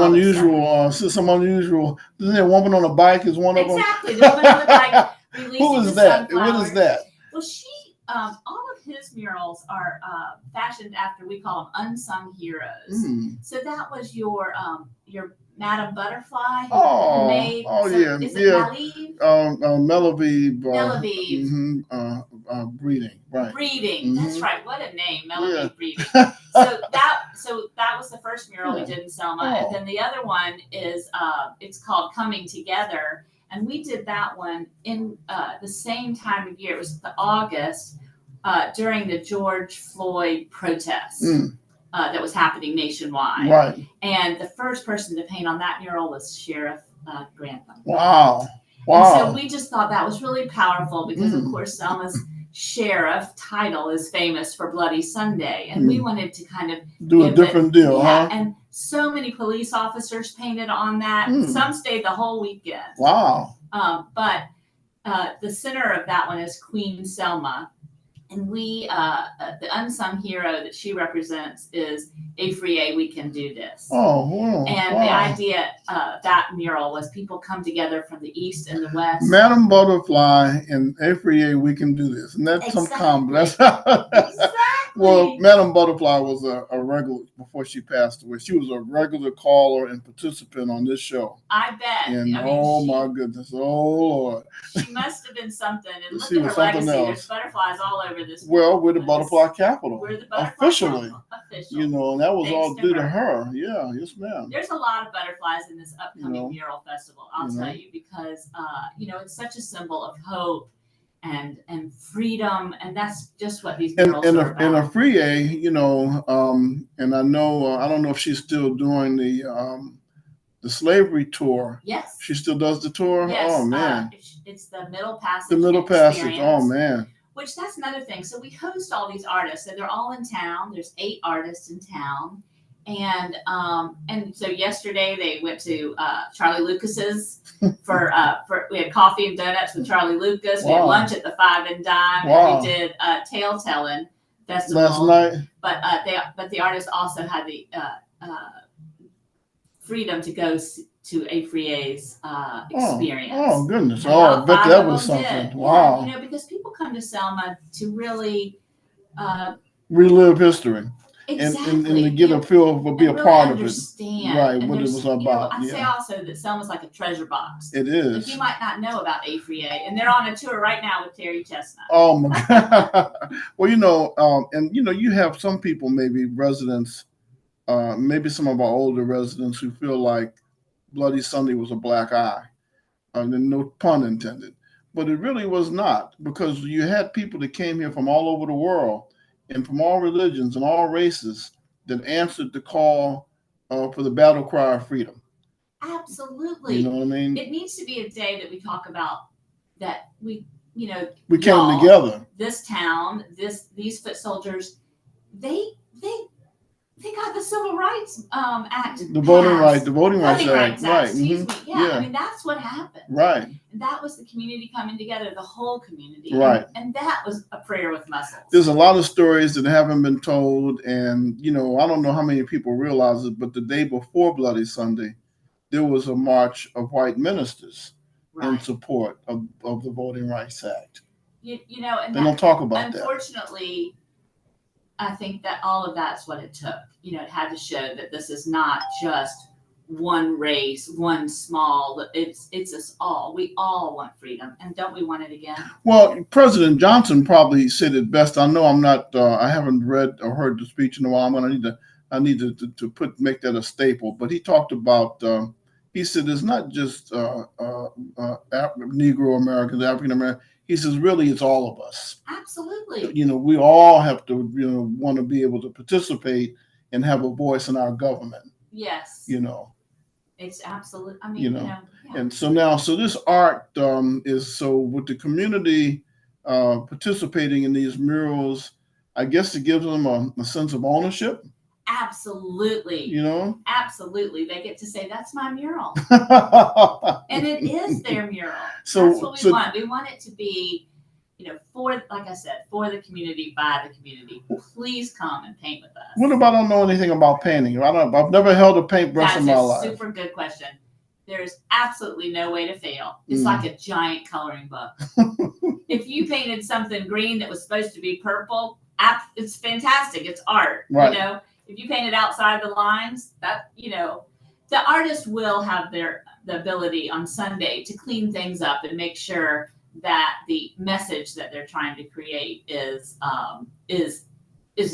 some unusual. Isn't there a woman on a bike? Is one of them? Exactly. The woman on the bike releasing Who is the that? sunflowers. What is that? Well, all of his murals are fashioned after, we call them unsung heroes. So that was your Madame Butterfly who made. Yeah. Is it Melody. Breeding. Right. Breeding. That's right. What a name, Melody Breeding. So that was the first mural we did in Selma, and then the other one is it's called Coming Together. And we did that one in the same time of year. It was August during the George Floyd protests that was happening nationwide. Right. And the first person to paint on that mural was Sheriff Grantham. Wow. And so we just thought that was really powerful because, of course, Selma's sheriff title is famous for Bloody Sunday. And we wanted to kind of do a different deal, huh? And so many police officers painted on that. Some stayed the whole weekend. Wow. But the center of that one is Queen Selma. And we, the unsung hero that she represents is Afriye, we can do this. Oh, wow. And the idea of that mural was people come together from the east and the west. Madame Butterfly and Afriye, we can do this. And that's some combo. Exactly. Well, Madame Butterfly was a regular before she passed away. She was a regular caller and participant on this show. I bet. And my goodness. Oh, Lord. She must have been something. And look at her legacy. There's butterflies all over this. Well, we're the butterfly capital. We're the butterfly officially. Official. And that was all due to her. Yeah, yes, ma'am. There's a lot of butterflies in this upcoming mural festival, I'll tell you, because it's such a symbol of hope and freedom, and that's just what these murals are about. And Afriye, and I know I don't know if she's still doing the slavery tour. Yes. She still does the tour? Yes. Oh man. It's the Middle Passage. The Middle Passage. Oh man. Which that's another thing. So we host all these artists, and they're all in town. There's 8 artists in town. And so yesterday they went to Charlie Lucas's for we had coffee and donuts with Charlie Lucas. We had lunch at the Five and Dime. And we did Tale Telling Festival last night. But the artists also had the freedom to go to Afriye's experience. Oh goodness! I bet that was something. Did. Wow! Yeah, because people come to Selma to really relive history. Exactly. And to get a feel for be a really part of it. Right, what it was about. I say also that Selma's like a treasure box. It is. Like you might not know about Afriye, and they're on a tour right now with Terry Chestnut. Oh my God! Well, you have some people, maybe residents, maybe some of our older residents who feel like Bloody Sunday was a black eye, and no pun intended. But it really was not, because you had people that came here from all over the world and from all religions and all races that answered the call for the battle cry of freedom. Absolutely. You know what I mean? It needs to be a day that we talk about that we came together. This town, these foot soldiers, they got the Civil Rights Act. The Voting Rights Act. Right. Excuse me. Yeah, I mean, that's what happened. Right. And that was the community coming together, the whole community. Right. And that was a prayer with muscles. There's a lot of stories that haven't been told. And, I don't know how many people realize it, but the day before Bloody Sunday, there was a march of white ministers in support of the Voting Rights Act. And they don't talk about that. Unfortunately, I think that all of that's what it took. It had to show that this is not just one race, one small. It's us all. We all want freedom, and don't we want it again? Well, President Johnson probably said it best. I know I'm not. I haven't read or heard the speech in a while. I need to make that a staple. But he talked about. He said it's not just Negro Americans, African Americans. He says, really, it's all of us. Absolutely. We all have to, want to be able to participate and have a voice in our government. Yes. You know. It's absolute. I mean, You know. yeah. And so now, so this art is so with the community participating in these murals, I guess it gives them a sense of ownership. Absolutely. You know? Absolutely. They get to say, that's my mural. And it is their mural. So, that's what we want. We want it to be, you know, for, like I said, for the community, by the community. Please come and paint with us. What if I don't know anything about painting? I've never held a paintbrush in my life. That's a super good question. There's absolutely no way to fail. It's like a giant coloring book. If you painted something green that was supposed to be purple, it's fantastic. It's art. Right. You know, if you painted outside the lines, that, you know, the artist will have the ability on Sunday to clean things up and make sure that the message that they're trying to create is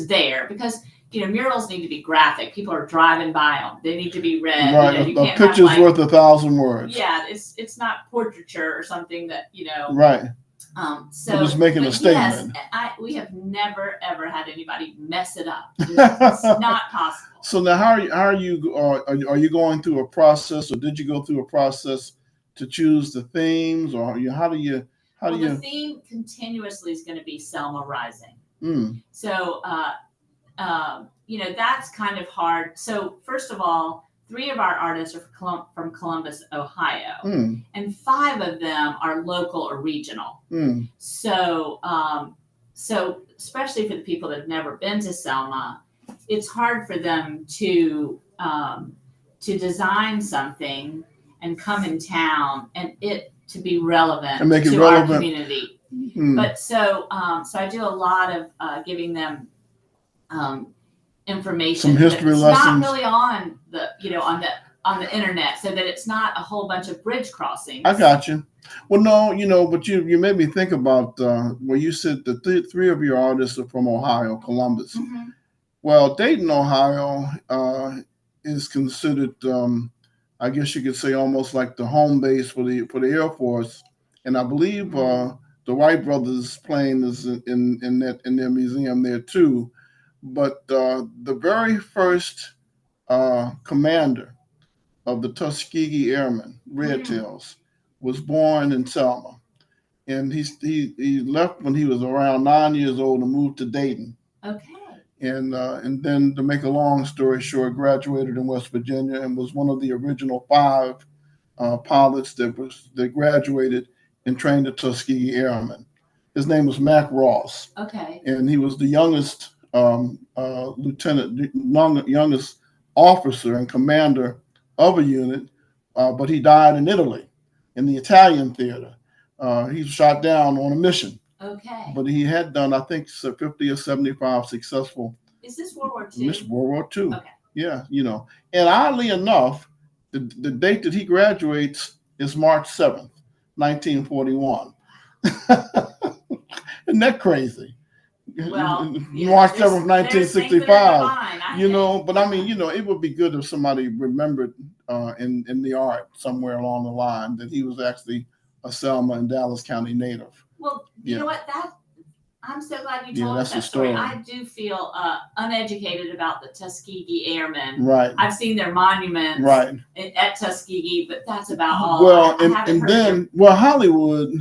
there, because you know, murals need to be graphic. People are driving by them. They need to be read. Right, you know, a picture's worth 1,000 words. Yeah, it's not portraiture or something that, you know. Right. So just making a statement. Yes, we have never ever had anybody mess it up. It's not possible. So now, how are you going through a process, or did you go through a process to choose the themes, or how do you? The theme continuously is going to be Selma Rising. So. You know, that's kind of hard. So first of all, 3 of our artists are from Columbus, Ohio, and 5 of them are local or regional. So, so especially for the people that have never been to Selma, it's hard for them to design something and come in town and it to be relevant and make it to relevant. Our community. But so I do a lot of giving them information. Some history lessons. Not really on the, you know, on the internet, so that it's not a whole bunch of bridge crossings. I got you. Well, no, you know, but you made me think about where you said the 3 of your artists are from Ohio, Columbus. Well, Dayton, Ohio, is considered, I guess you could say, almost like the home base for the Air Force, and I believe the Wright brothers' plane is in their museum there too. But the very first commander of the Tuskegee Airmen, Red Tails, was born in Selma, and he left when he was around 9 years old and moved to Dayton. Okay. And then, to make a long story short, graduated in West Virginia and was one of the original 5 pilots that graduated and trained the Tuskegee Airmen. His name was Mac Ross. Okay. And he was the youngest youngest officer and commander of a unit, but he died in Italy, in the Italian theater. He was shot down on a mission. Okay. But he had done, I think, 50 or 75 successful. Is this World War II? This is World War II. Okay. Yeah, you know. And oddly enough, the date that he graduates is March 7th, 1941. Isn't that crazy? Well, March 7th, 1965. You know, think. But I mean, you know, it would be good if somebody remembered in the art somewhere along the line that he was actually a Selma and Dallas County native. Well, you know what? I'm so glad you told us that story. I do feel uneducated about the Tuskegee Airmen. Right. I've seen their monuments at Tuskegee, but that's about all. Well, and then Hollywood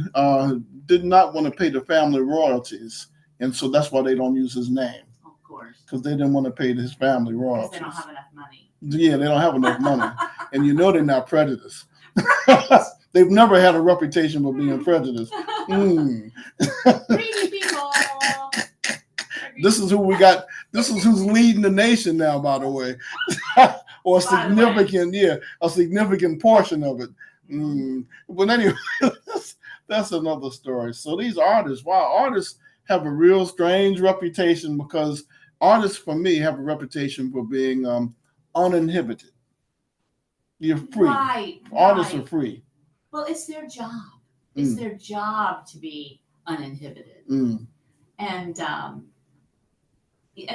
did not want to pay the family royalties, and so that's why they don't use his name. Of course. Because they didn't want to pay his family royalties. Because they don't have enough money. Yeah, they don't have enough money, and you know they're not prejudiced. Right. They've never had a reputation for being prejudiced. Greedy people. This is who we got. This is who's leading the nation now, by the way, or a significant portion of it. But anyway, that's another story. So these artists, artists have a real strange reputation, because artists, for me, have a reputation for being uninhibited. You're free. Artists are free. Well, it's their job. It's their job to be uninhibited. And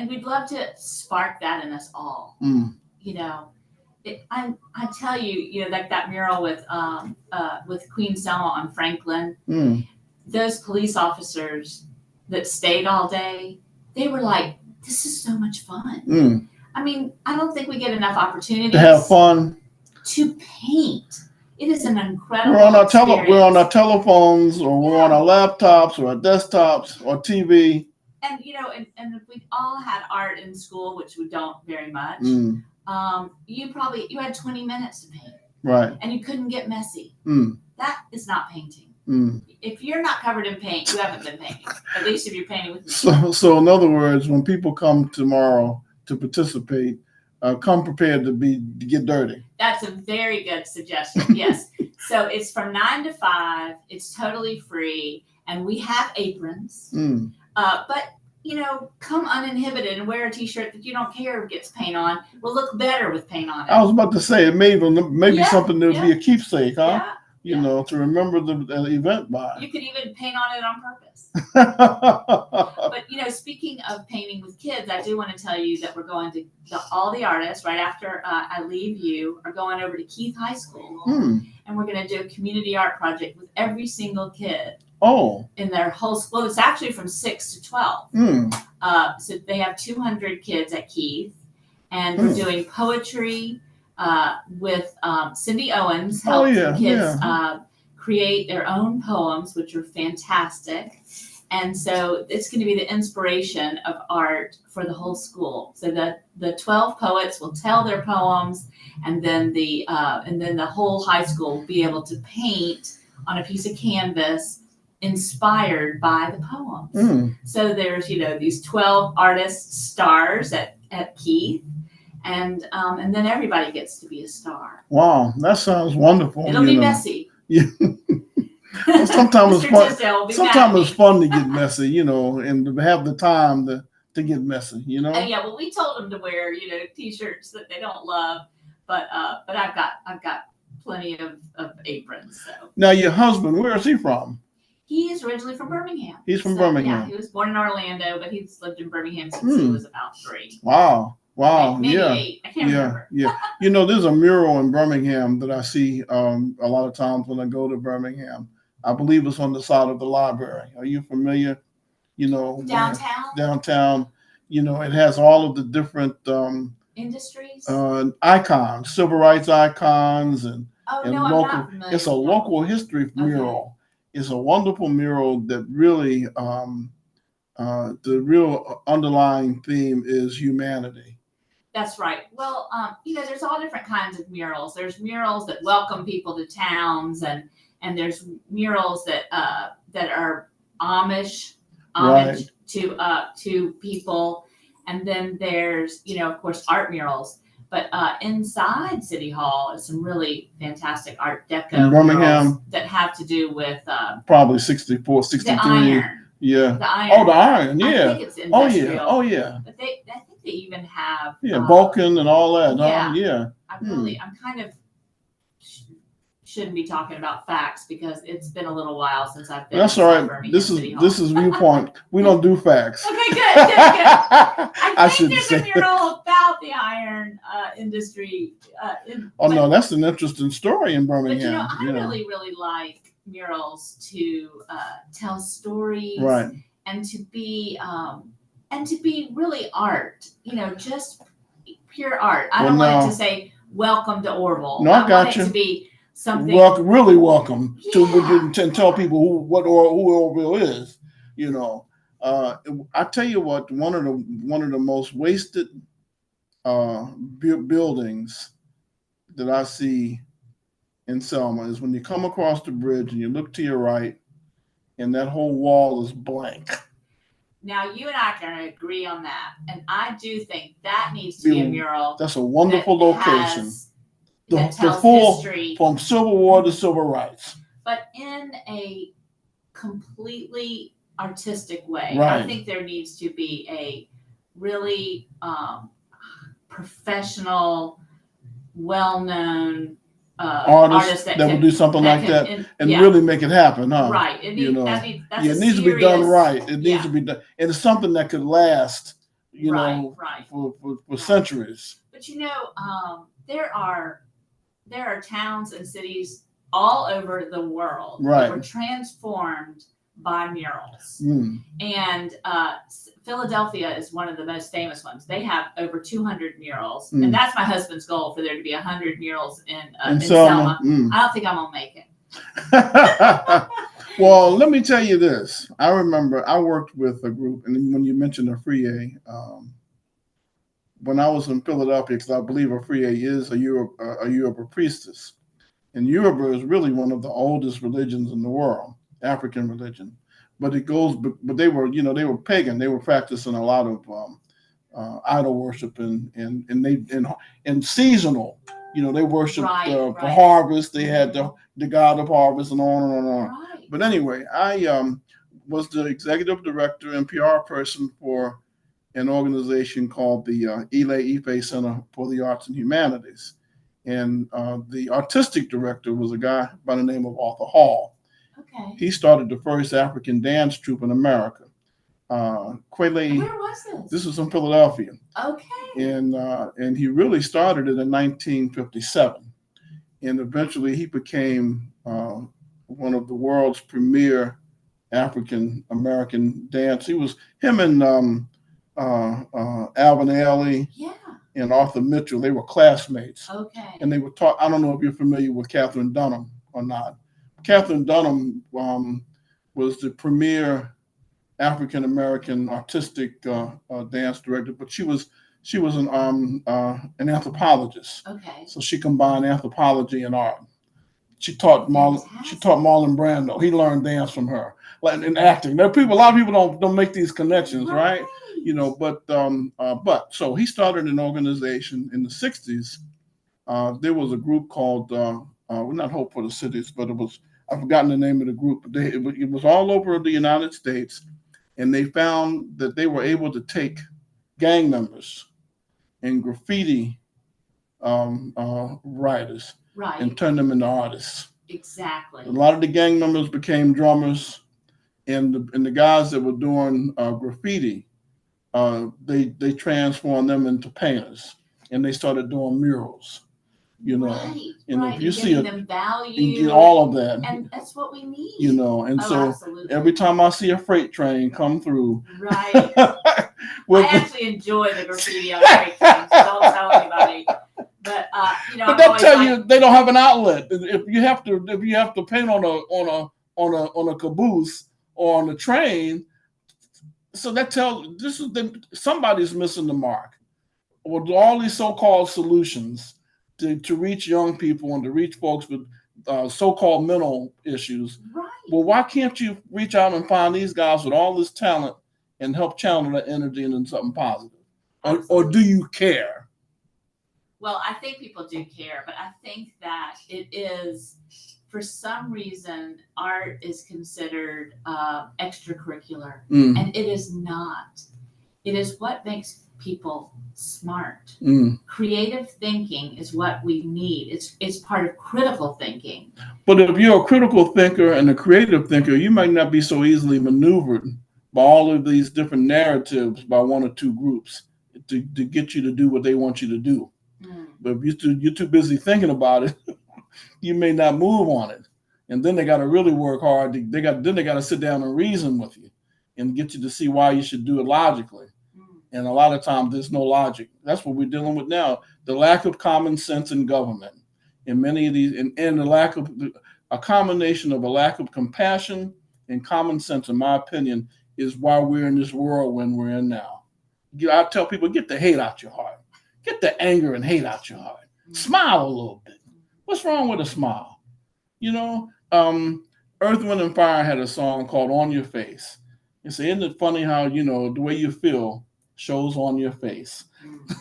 we'd love to spark that in us all. You know, I tell you, you know, like that mural with Queen Selma on Franklin. Those police officers that stayed all day, they were like, "This is so much fun." I mean, I don't think we get enough opportunities to have fun. To paint. It is an incredible We're on our experience. we're on our telephones, or we're on our laptops, or our desktops, or TV. And you know, and if we all had art in school, which we don't very much, you had 20 minutes to paint. Right. And you couldn't get messy. That is not painting. If you're not covered in paint, you haven't been painting. At least if you're painting with me. So in other words, when people come tomorrow to participate, come prepared to get dirty. That's a very good suggestion. Yes. So it's from 9 to 5. It's totally free, and we have aprons. But you know, come uninhibited and wear a T-shirt that you don't care if gets paint on. Will look better with paint on it. I was about to say, maybe something that would be a keepsake, huh? Yeah. You know, to remember the event by. You could even paint on it on purpose. But you know, speaking of painting with kids, I do want to tell you that we're going to all the artists right after I leave you are going over to Keith High School, and we're going to do a community art project with every single kid. In their whole school. It's actually from 6 to 12. So they have 200 kids at Keith, and we're doing poetry with Cindy Owens helping kids create their own poems, which are fantastic. And so it's going to be the inspiration of art for the whole school. So the 12 poets will tell their poems, and then the whole high school will be able to paint on a piece of canvas inspired by the poems. So there's, you know, these 12 artist stars at Keith, and then everybody gets to be a star. Wow, that sounds wonderful. It'll be messy. Yeah. Well, sometimes it's fun. Sometimes it's fun to get messy, you know, and to have the time to get messy, you know. And yeah, well, we told them to wear, you know, T-shirts that they don't love, but I've got plenty of aprons. So now, your husband, where is he from? He is originally from Birmingham. He's from Birmingham. Yeah, he was born in Orlando, but he's lived in Birmingham since he was about 3. Wow. Maybe 8. I can't remember. You know, there's a mural in Birmingham that I see a lot of times when I go to Birmingham. I believe it's on the side of the library. Are you familiar? You know, downtown. You know, it has all of the different industries, icons, civil rights icons, and I'm local. not familiar. It's a local history mural. It's a wonderful mural that really, the real underlying theme is humanity. That's right. Well, you know, there's all different kinds of murals. There's murals that welcome people to towns, and there's murals that are homage to people, and then there's, you know, of course, art murals. But inside City Hall is some really fantastic Art Deco murals that have to do with probably 64, 63. The iron. Yeah. The iron. Oh, the iron. Yeah. I think it's industrial. Oh yeah. But I think they even have Vulcan and all that. Yeah. Yeah. I'm kind of shouldn't be talking about facts because it's been a little while since I've been. That's all right. This is Viewpoint. We don't do facts. Okay, good. I think there's a mural about the iron industry. No, that's an interesting story in Birmingham. But you know, I really like murals to tell stories, right? And to be really art. You know, just pure art. I don't want it to say "Welcome to Orville." No, I got want you. It to be something really welcome to tell people who Orville is. You know, I tell you what, one of the most wasted buildings that I see in Selma is when you come across the bridge and you look to your right, and that whole wall is blank. Now, you and I can agree on that, and I do think that needs to be a mural. That's a wonderful location. That tells history from Civil War to Civil Rights, but in a completely artistic way. Right. I think there needs to be a really professional, well-known artist that will do something like that and really make it happen, huh? Right. It needs to be done right. It needs to be done, and it's something that could last, for centuries. But you know, there are towns and cities all over the world that were transformed by murals. Mm. And Philadelphia is one of the most famous ones. They have over 200 murals. Mm. And that's my husband's goal, for there to be 100 murals in Selma. Selma. Mm. I don't think I'm going to make it. Well, let me tell you this. I remember I worked with a group, and when you mentioned Afriye, when I was in Philadelphia, because I believe Afriye is a Yoruba priestess. And Yoruba is really one of the oldest religions in the world, African religion. But they were pagan. They were practicing a lot of idol worship and seasonal. They worshiped the harvest. They had the god of harvest and on and on and on. Right. But anyway, I was the executive director and PR person for an organization called the Ile Ife Center for the Arts and Humanities. And the artistic director was a guy by the name of Arthur Hall. Okay. He started the first African dance troupe in America. Where was this? This was in Philadelphia. Okay. And he really started it in 1957. And eventually he became one of the world's premier African American dance. Him and Alvin Ailey. Yeah. And Arthur Mitchell, they were classmates. Okay. And they were taught, I don't know if you're familiar with Catherine Dunham or not. Catherine Dunham was the premier African-American artistic dance director, but she was an anthropologist. Okay. So she combined anthropology and art. She taught Marlon Brando. He learned dance from her, like in acting. A lot of people don't make these connections, right? But so he started an organization in the 60s. There was a group called, not Hope for the Cities, but I've forgotten the name of the group. It was all over the United States, and they found that they were able to take gang members and graffiti writers and turn them into artists. Exactly. A lot of the gang members became drummers, and the guys that were doing graffiti, they transformed them into painters, and they started doing murals. If you see them value, all of that, and that's what we need. And so absolutely. Every time I see a freight train come through, right. I actually enjoy the graffiti on freight trains. Don't tell anybody. But but they'll tell you they don't have an outlet. If you have to paint on a caboose or on a train, so that tells somebody's missing the mark. With all these so-called solutions to reach young people and to reach folks with so-called mental issues. Right. Well, why can't you reach out and find these guys with all this talent and help channel that energy into something positive? Or do you care? Well, I think people do care, but I think that it is, for some reason, art is considered extracurriculaire, and it is not. It is what makes people smart. Creative thinking is what we need. It's part of critical thinking. But if you're a critical thinker and a creative thinker, you might not be so easily maneuvered by all of these different narratives by one or two groups to get you to do what they want you to do. But if you're too busy thinking about it, you may not move on it. And then they got to really work hard. They got to sit down and reason with you and get you to see why you should do it logically. And a lot of times there's no logic. That's what we're dealing with now. The lack of common sense in government. And many of these, and the lack of, a combination of a lack of compassion and common sense, in my opinion, is why we're in this world when we're in now. I tell people, get the hate out your heart. Get the anger and hate out your heart. Smile a little bit. What's wrong with a smile? Earth, Wind, and Fire had a song called On Your Face. You say, isn't it funny how, the way you feel shows on your face?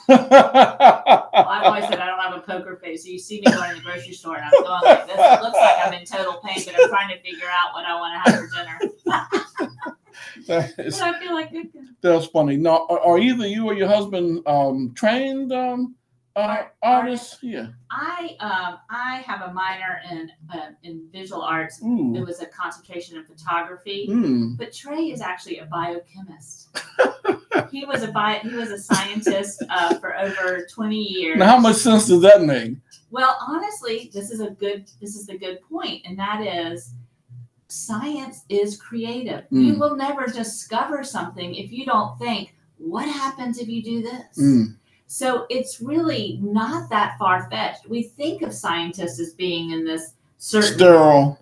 Well, I've always said I don't have a poker face. So you see me going to the grocery store and I'm going like this. It looks like I'm in total pain, but I'm trying to figure out what I want to have for dinner. But I feel like good. That's funny. Now, are either you or your husband trained artists? Yeah. I have a minor in visual arts. Ooh. It was a concentration in photography. But Trey is actually a biochemist. He was a scientist for over 20 years. Now, how much sense does that make? Well, honestly, this is the good point, and that is, science is creative. You will never discover something if you don't think, what happens if you do this? So it's really not that far-fetched. We think of scientists as being in this certain sterile,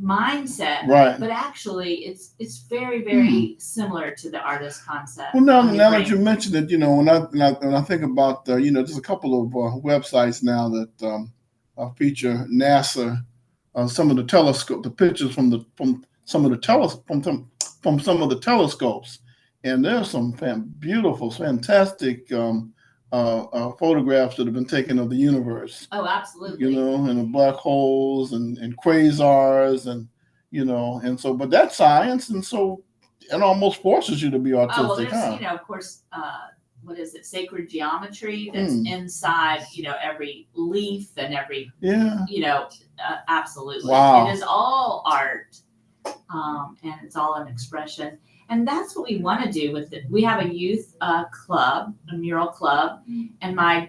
mindset, right? But actually, it's very, very similar to the artist concept. Well, now that you mentioned it, when I think about there's a couple of websites now that feature NASA, some of the telescope, the pictures from some of the telescopes, and there's some beautiful, fantastic photographs that have been taken of the universe. Oh, absolutely. And the black holes and quasars and so, but that's science, and so it almost forces you to be autistic. Oh, well, there's of course, what is it? Sacred geometry that's inside, every leaf and every, absolutely. Wow. It is all art, and it's all an expression. And that's what we want to do with it. We have a youth club, a mural club, and my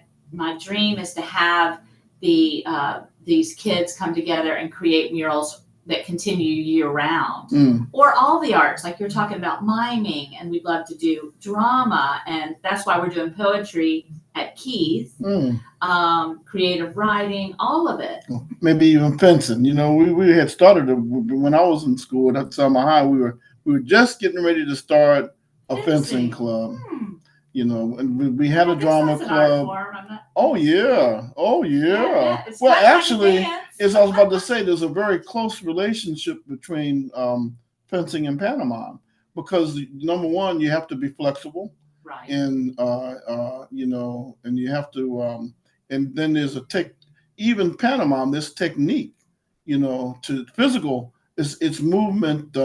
dream is to have these kids come together and create murals that continue year round, or all the arts, like you're talking about miming, and we'd love to do drama, and that's why we're doing poetry at Keith, creative writing, all of it. Maybe even fencing. We had started when I was in school at Selma High. We were just getting ready to start a fencing club. And we had a drama club. Oh yeah. Well, actually, as I was about to say, there's a very close relationship between fencing and pantomime, because number one, you have to be flexible, right? And and you have to, and then there's even pantomime. There's technique, to physical. It's movement,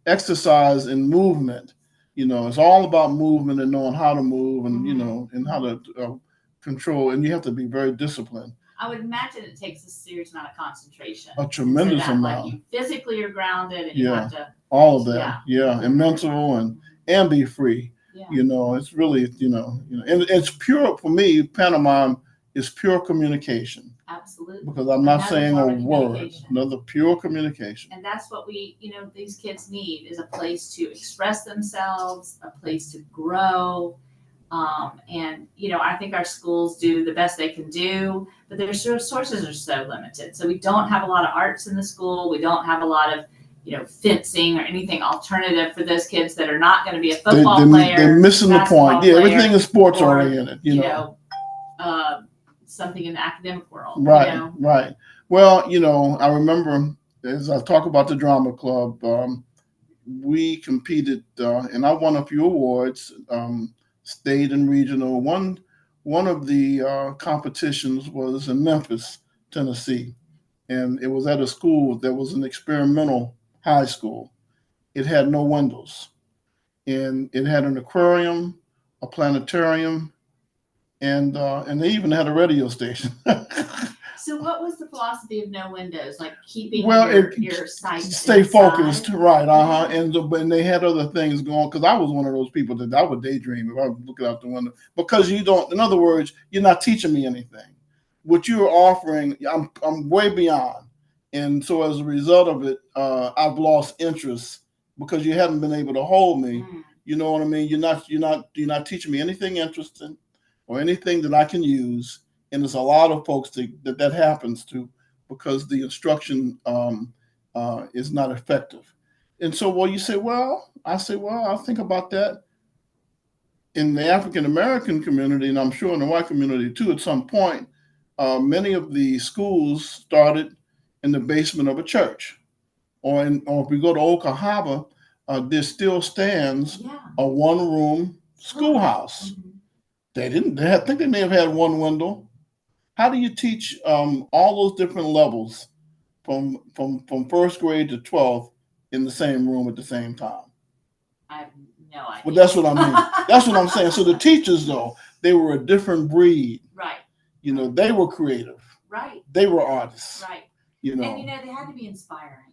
exercise, and movement. It's all about movement and knowing how to move, and and how to control. And you have to be very disciplined. I would imagine it takes a serious amount of concentration. A tremendous amount. Like, you physically are grounded, and you have to. All of that, and mental and be free. Yeah. It's really and it's pure for me. Pantomime is pure communication. Absolutely. Because I'm not saying a word. Another pure communication. And that's what these kids need, is a place to express themselves, a place to grow. And I think our schools do the best they can do, but their resources are so limited. So we don't have a lot of arts in the school. We don't have a lot of fencing or anything alternative for those kids that are not going to be a football player. They're missing the point. Yeah, everything is sports oriented. Something in the academic world. Right, right. Well, I remember as I talk about the drama club, we competed, and I won a few awards, state and regional. One of the competitions was in Memphis, Tennessee, and it was at a school that was an experimental high school. It had no windows, and it had an aquarium, a planetarium, and they even had a radio station. So what was the philosophy of no windows? Like keeping your sight stay inside? Focused, right? And they had other things going, because I was one of those people that I would daydream if I was looking out the window. Because you don't, in other words, you're not teaching me anything. What you're offering, I'm way beyond. And so as a result of it, I've lost interest because you haven't been able to hold me. You know what I mean? You're not teaching me anything interesting or anything that I can use. And there's a lot of folks that happens to, because the instruction is not effective. And so, you say, I think about that in the African American community, and I'm sure in the white community too. At some point, many of the schools started in the basement of a church, or if we go to Oklahoma, there still stands a one-room schoolhouse. I think they may have had one window. How do you teach all those different levels from first grade to 12th in the same room at the same time? I have no idea. Well, that's what I mean. That's what I'm saying. So the teachers, though, they were a different breed. Right. They were creative. Right. They were artists. Right. And they had to be inspiring.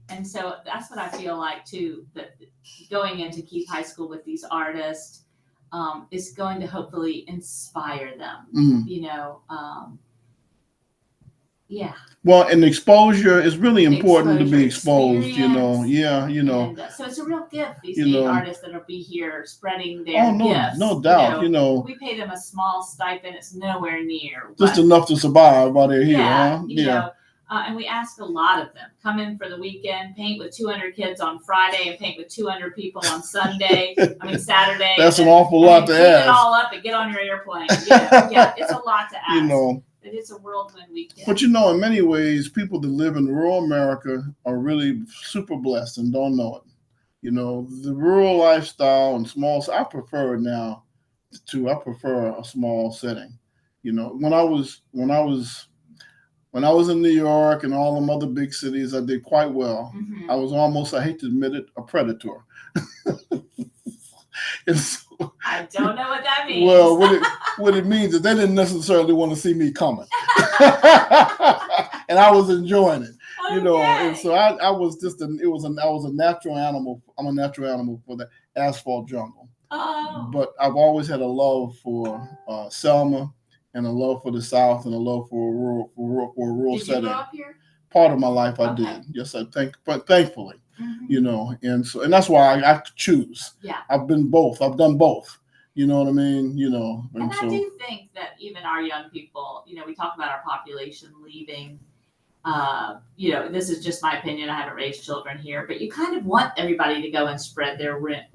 And so that's what I feel like too, that going into Keith High School with these artists is going to hopefully inspire them. Yeah. Well, and exposure is really important to be Exposure, exposed, you know. experience. Yeah, you know. And so it's a real gift, these You eight know. artists that'll be here spreading their Oh, no, gifts. no doubt, you know. We pay them a small stipend. It's nowhere near. Just enough to survive while they're here, Yeah, huh? you know, and we ask a lot of them. Come in for the weekend, paint with 200 kids on Friday, and paint with 200 people on Saturday. That's an awful lot to ask. Clean it all up and get on your airplane. Yeah, it's a lot to ask. You know. But it's a whirlwind weekend. But you know, in many ways, people that live in rural America are really super blessed and don't know it. You know, the rural lifestyle and small, I prefer it now I prefer a small setting. You know, when I was in New York and all them other big cities, I did quite well. Mm-hmm. I was almost, I hate to admit it, a predator. I don't know what that means. Well, what it means is they didn't necessarily want to see me coming. And I was enjoying it. Okay. You know, and so I was just I was a natural animal. I'm a natural animal for the asphalt jungle. Oh. But I've always had a love for Selma and a love for the South and a love for a rural Did setting. You grow up here? Part of my life I did. Yes, but thankfully, you know, and that's why I choose. Yeah. I've been both. I've done both. You know what I mean? You know. And I do think that even our young people, you know, we talk about our population leaving. You know, this is just my opinion. I haven't raised children here, but you kind of want everybody to go and spread their wings,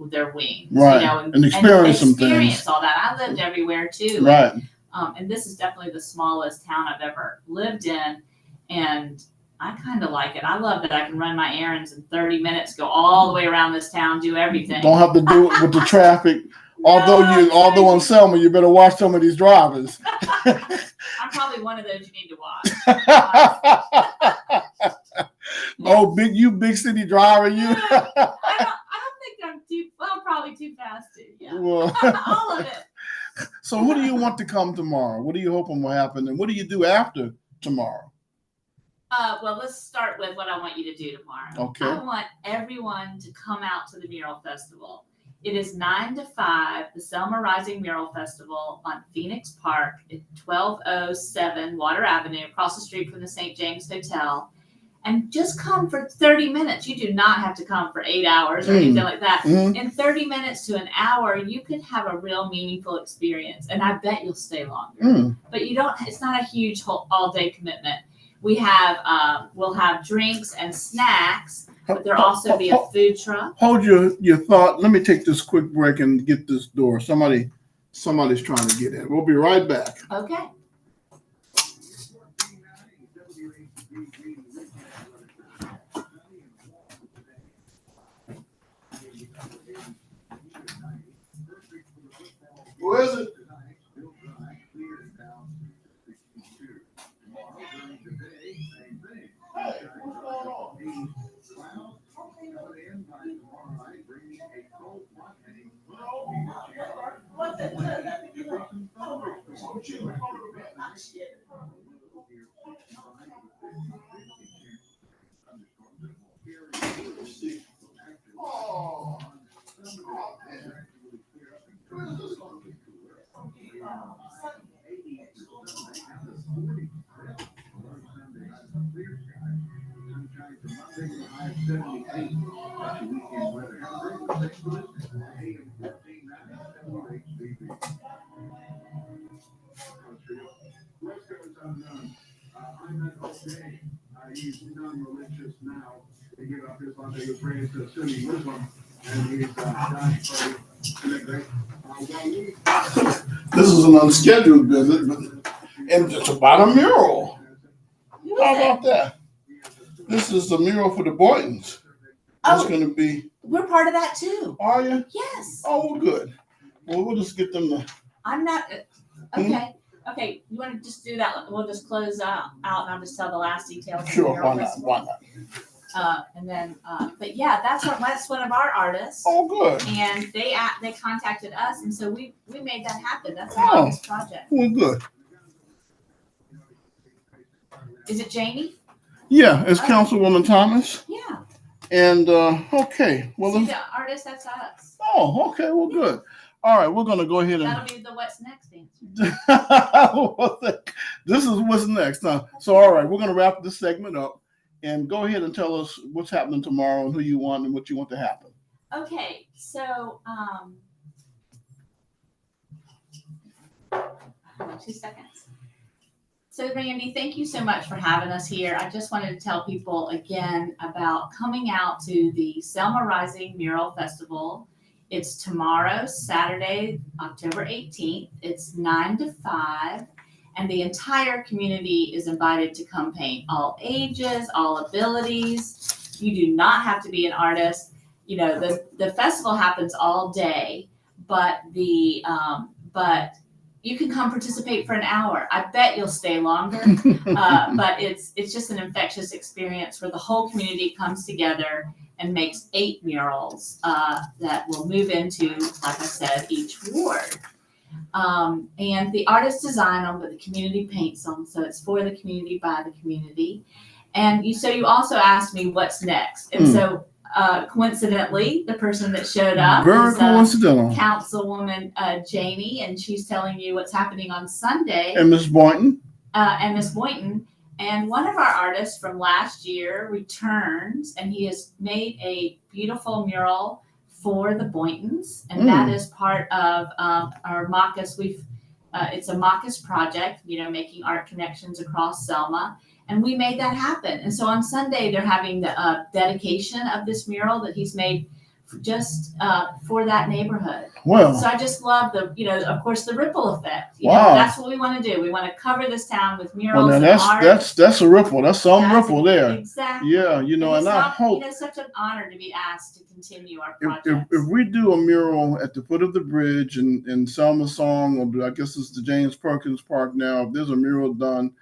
right? You know, and experience some things. Experience all that. I lived everywhere too, right? And this is definitely the smallest town I've ever lived in, and I kind of like it. I love that I can run my errands in 30 minutes, go all the way around this town, do everything. Don't have to do it with the traffic. Although on Selma, you better watch some of these drivers. I'm probably one of those you need to watch. Oh, big city driver, you. I don't think I'm probably too fast too. Yeah. Well, all of it. So who do you want to come tomorrow? What are you hoping will happen? And what do you do after tomorrow? Well, let's start with what I want you to do tomorrow. Okay. I want everyone to come out to the Mural Festival. It is 9 to 5, the Selma Rising Mural Festival on Phoenix Park at 1207 Water Avenue, across the street from the St. James Hotel. And just come for 30 minutes. You do not have to come for 8 hours or anything like that. In 30 minutes to an hour, you can have a real meaningful experience. And I bet you'll stay longer. But it's not a huge all-day commitment. We have, we'll have drinks and snacks, but there'll also be a food truck. Hold your thought. Let me take this quick break and get this door. Somebody's trying to get in. We'll be right back. Okay. Who is it? This is an unscheduled visit, and it's about a mural. How about that? This is the mural for the Boytons. It's going to be. We're part of that too. Are you? Yes. Oh, well, good. Well, we'll just get them to. I'm not. Okay. Okay. You want to just do that? We'll just close out and I'll just tell the last details. Sure. Why not? Why not? And then, but yeah, that's one of our artists. Oh, good. And they contacted us, and so we made that happen. That's a August project. Well, good. Is it Jamie? Yeah, it's Councilwoman Thomas. Yeah. And okay, well, see the artist, that's us. Oh, okay, well, good. All right, we're going to go ahead and. That'll be the what's next answer. This is what's next, huh? So, all right, we're going to wrap this segment up and go ahead and tell us what's happening tomorrow and who you want and what you want to happen. Okay, so 2 seconds. So, Randy, thank you so much for having us here. I just wanted to tell people again about coming out to the Selma Rising Mural Festival. It's tomorrow, Saturday, October 18th. It's 9 to 5, and the entire community is invited to come paint. All ages, all abilities. You do not have to be an artist. You know, the festival happens all day, but you can come participate for an hour. I bet you'll stay longer, but it's just an infectious experience where the whole community comes together and makes 8 murals that will move into, like I said, each ward. And the artists design them, but the community paints them, so it's for the community, by the community. And you also asked me what's next, and so coincidentally, the person that showed up Very is coincidental. Councilwoman Janie, and she's telling you what's happening on Sunday. And Miss Boynton. And one of our artists from last year returns, and he has made a beautiful mural for the Boyntons, and that is part of our Machus. It's a Machus project, making art connections across Selma. And we made that happen. And so on Sunday, they're having the dedication of this mural that he's made just for that neighborhood. Wow. So I just love of course, the ripple effect. Wow. That's what we want to do. We want to cover this town with murals. Well, now that's a ripple. That's some ripple there. Exactly. Yeah, and I hope. It's such an honor to be asked to continue our project. If we do a mural at the foot of the bridge in Selma Song, or I guess it's the James Perkins Park now, if there's a mural done,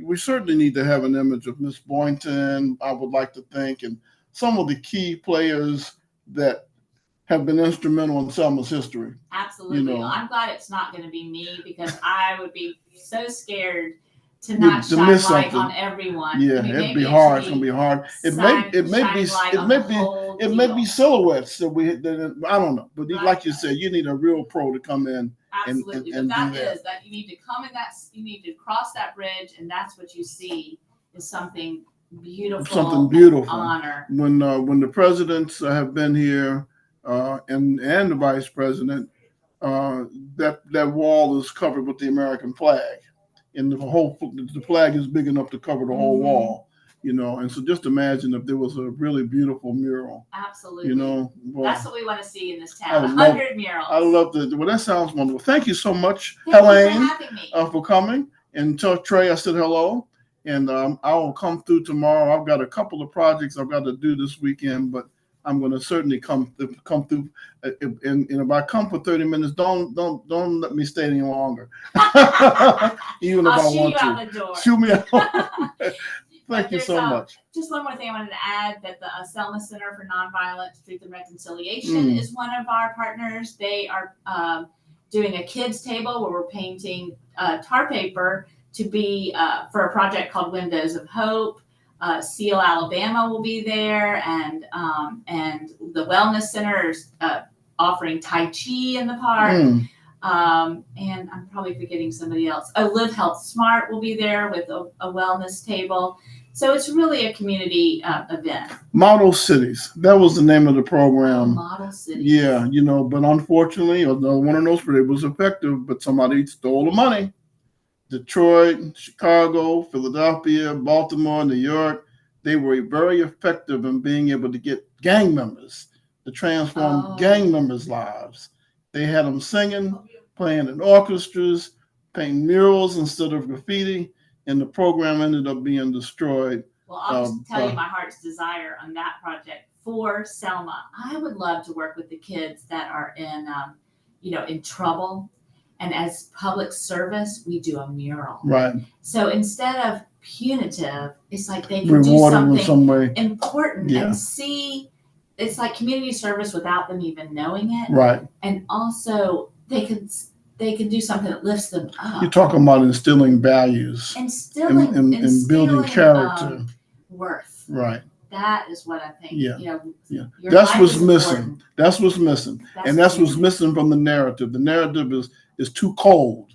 we certainly need to have an image of Miss Boynton, I would like to think, and some of the key players that have been instrumental in Selma's history. Absolutely. I'm glad it's not going to be me, because I would be so scared to not shine miss light something on everyone. Yeah, it'd be hard. It's gonna be hard. It may be silhouettes that I don't know. But like you said, you need a real pro to come in. Absolutely. And but do that you need to come in you need to cross that bridge, and that's what you see is something beautiful. Something beautiful. Honor. When the presidents have been here, and the vice president, that wall is covered with the American flag, and the flag is big enough to cover the whole wall. And so just imagine if there was a really beautiful mural. Absolutely. Well, that's what we want to see in this town. 100 murals. I love that. Well, that sounds wonderful. Thank you so much, Helene, for having me. For coming. And tell Trey I said hello. And I will come through tomorrow. I've got a couple of projects I've got to do this weekend, but I'm going to certainly come through. And if I come for 30 minutes, don't let me stay any longer. Even if I want to. Out the door. Shoot me out. Thank you so much. Just one more thing I wanted to add, that the Selma Center for Nonviolent Truth and Reconciliation is one of our partners. They are doing a kids table where we're painting tar paper to be for a project called Windows of Hope. Seal, Alabama will be there, and the Wellness Center is offering Tai Chi in the park. And I'm probably forgetting somebody else. Live Health Smart will be there with a wellness table. So it's really a community event. Model Cities. That was the name of the program. Model Cities. Yeah, but unfortunately, another one of those, but it was effective, but somebody stole the money. Detroit, Chicago, Philadelphia, Baltimore, New York, they were very effective in being able to get gang members to transform gang members' lives. They had them singing, playing in orchestras, painting murals instead of graffiti, and the program ended up being destroyed. Well, I'll just tell you my heart's desire on that project for Selma. I would love to work with the kids that are in trouble. And as public service, we do a mural. Right. So instead of punitive, it's like they can rewarded do in some way. Important and see. It's like community service without them even knowing it. Right. And also they can do something that lifts them up. You're talking about instilling values. Instilling and building character. Worth. Right. that is what I think. Yeah. You know, Yeah. your That's life what's is missing. important. That's what's missing. And that's what's missing from the narrative. The narrative is too cold.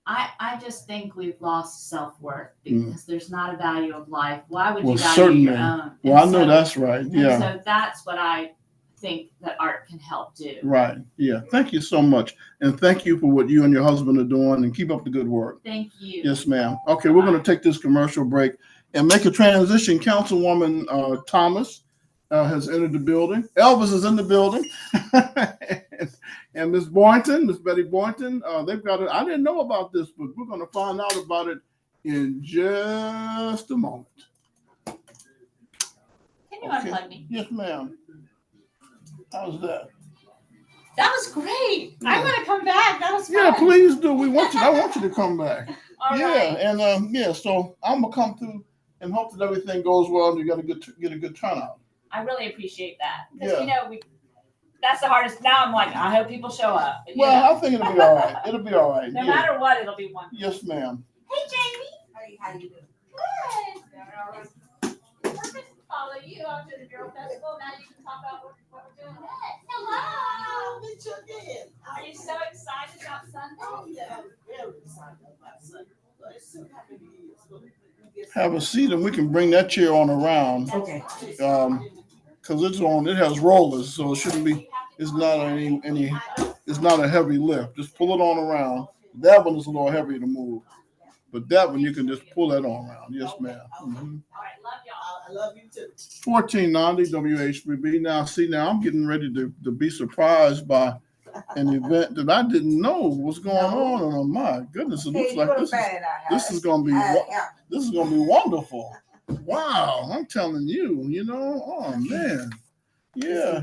I just think we've lost self-worth because there's not a value of life. Why would Well, you value certainly. your own? Well, I know that's right. Yeah. And so that's what I think that art can help do. Right. Yeah. Thank you so much. And thank you for what you and your husband are doing, and keep up the good work. Thank you. Yes, ma'am. Okay, we're going to take this commercial break and make a transition. Councilwoman Thomas has entered the building. Elvis is in the building. And Miss Boynton, Miss Betty Boynton, they've got it. I didn't know about this, but we're going to find out about it in just a moment. Can you unplug me? Yes, ma'am. How's that? That was great. Yeah. I want to come back. That was fun. Yeah, please do. We want you. I want you to come back. All yeah, right. And so I'm gonna come through and hope that everything goes well and you get a good turnout. I really appreciate that because you know that's the hardest. Now I'm like, I hope people show up. Well, I think it'll be all right. It'll be all right. No matter what, it'll be wonderful. Yes, ma'am. Hey, Jamie. Hey, how you doing? Good. Perfect. Follow you out to the Bureau Festival. Now you can talk about what we're doing next. Hello. Meet you again. Are you so excited about Sunday? Oh yeah, I'm very excited about Sunday. But it's so happy to be here. Have a seat and we can bring that chair on around. Okay. Because it has rollers, so it shouldn't be. It's not it's not a heavy lift. Just pull it on around. That one is a little heavy to move, but that one you can just pull that on around. Yes, ma'am. Mm-hmm. All right, love y'all. I love you too. 1490 WHBB. Now I'm getting ready to be surprised by an event that I didn't know was going on. And oh my goodness, it looks like this is going to be wonderful. Wow, I'm telling you, oh man. Yeah.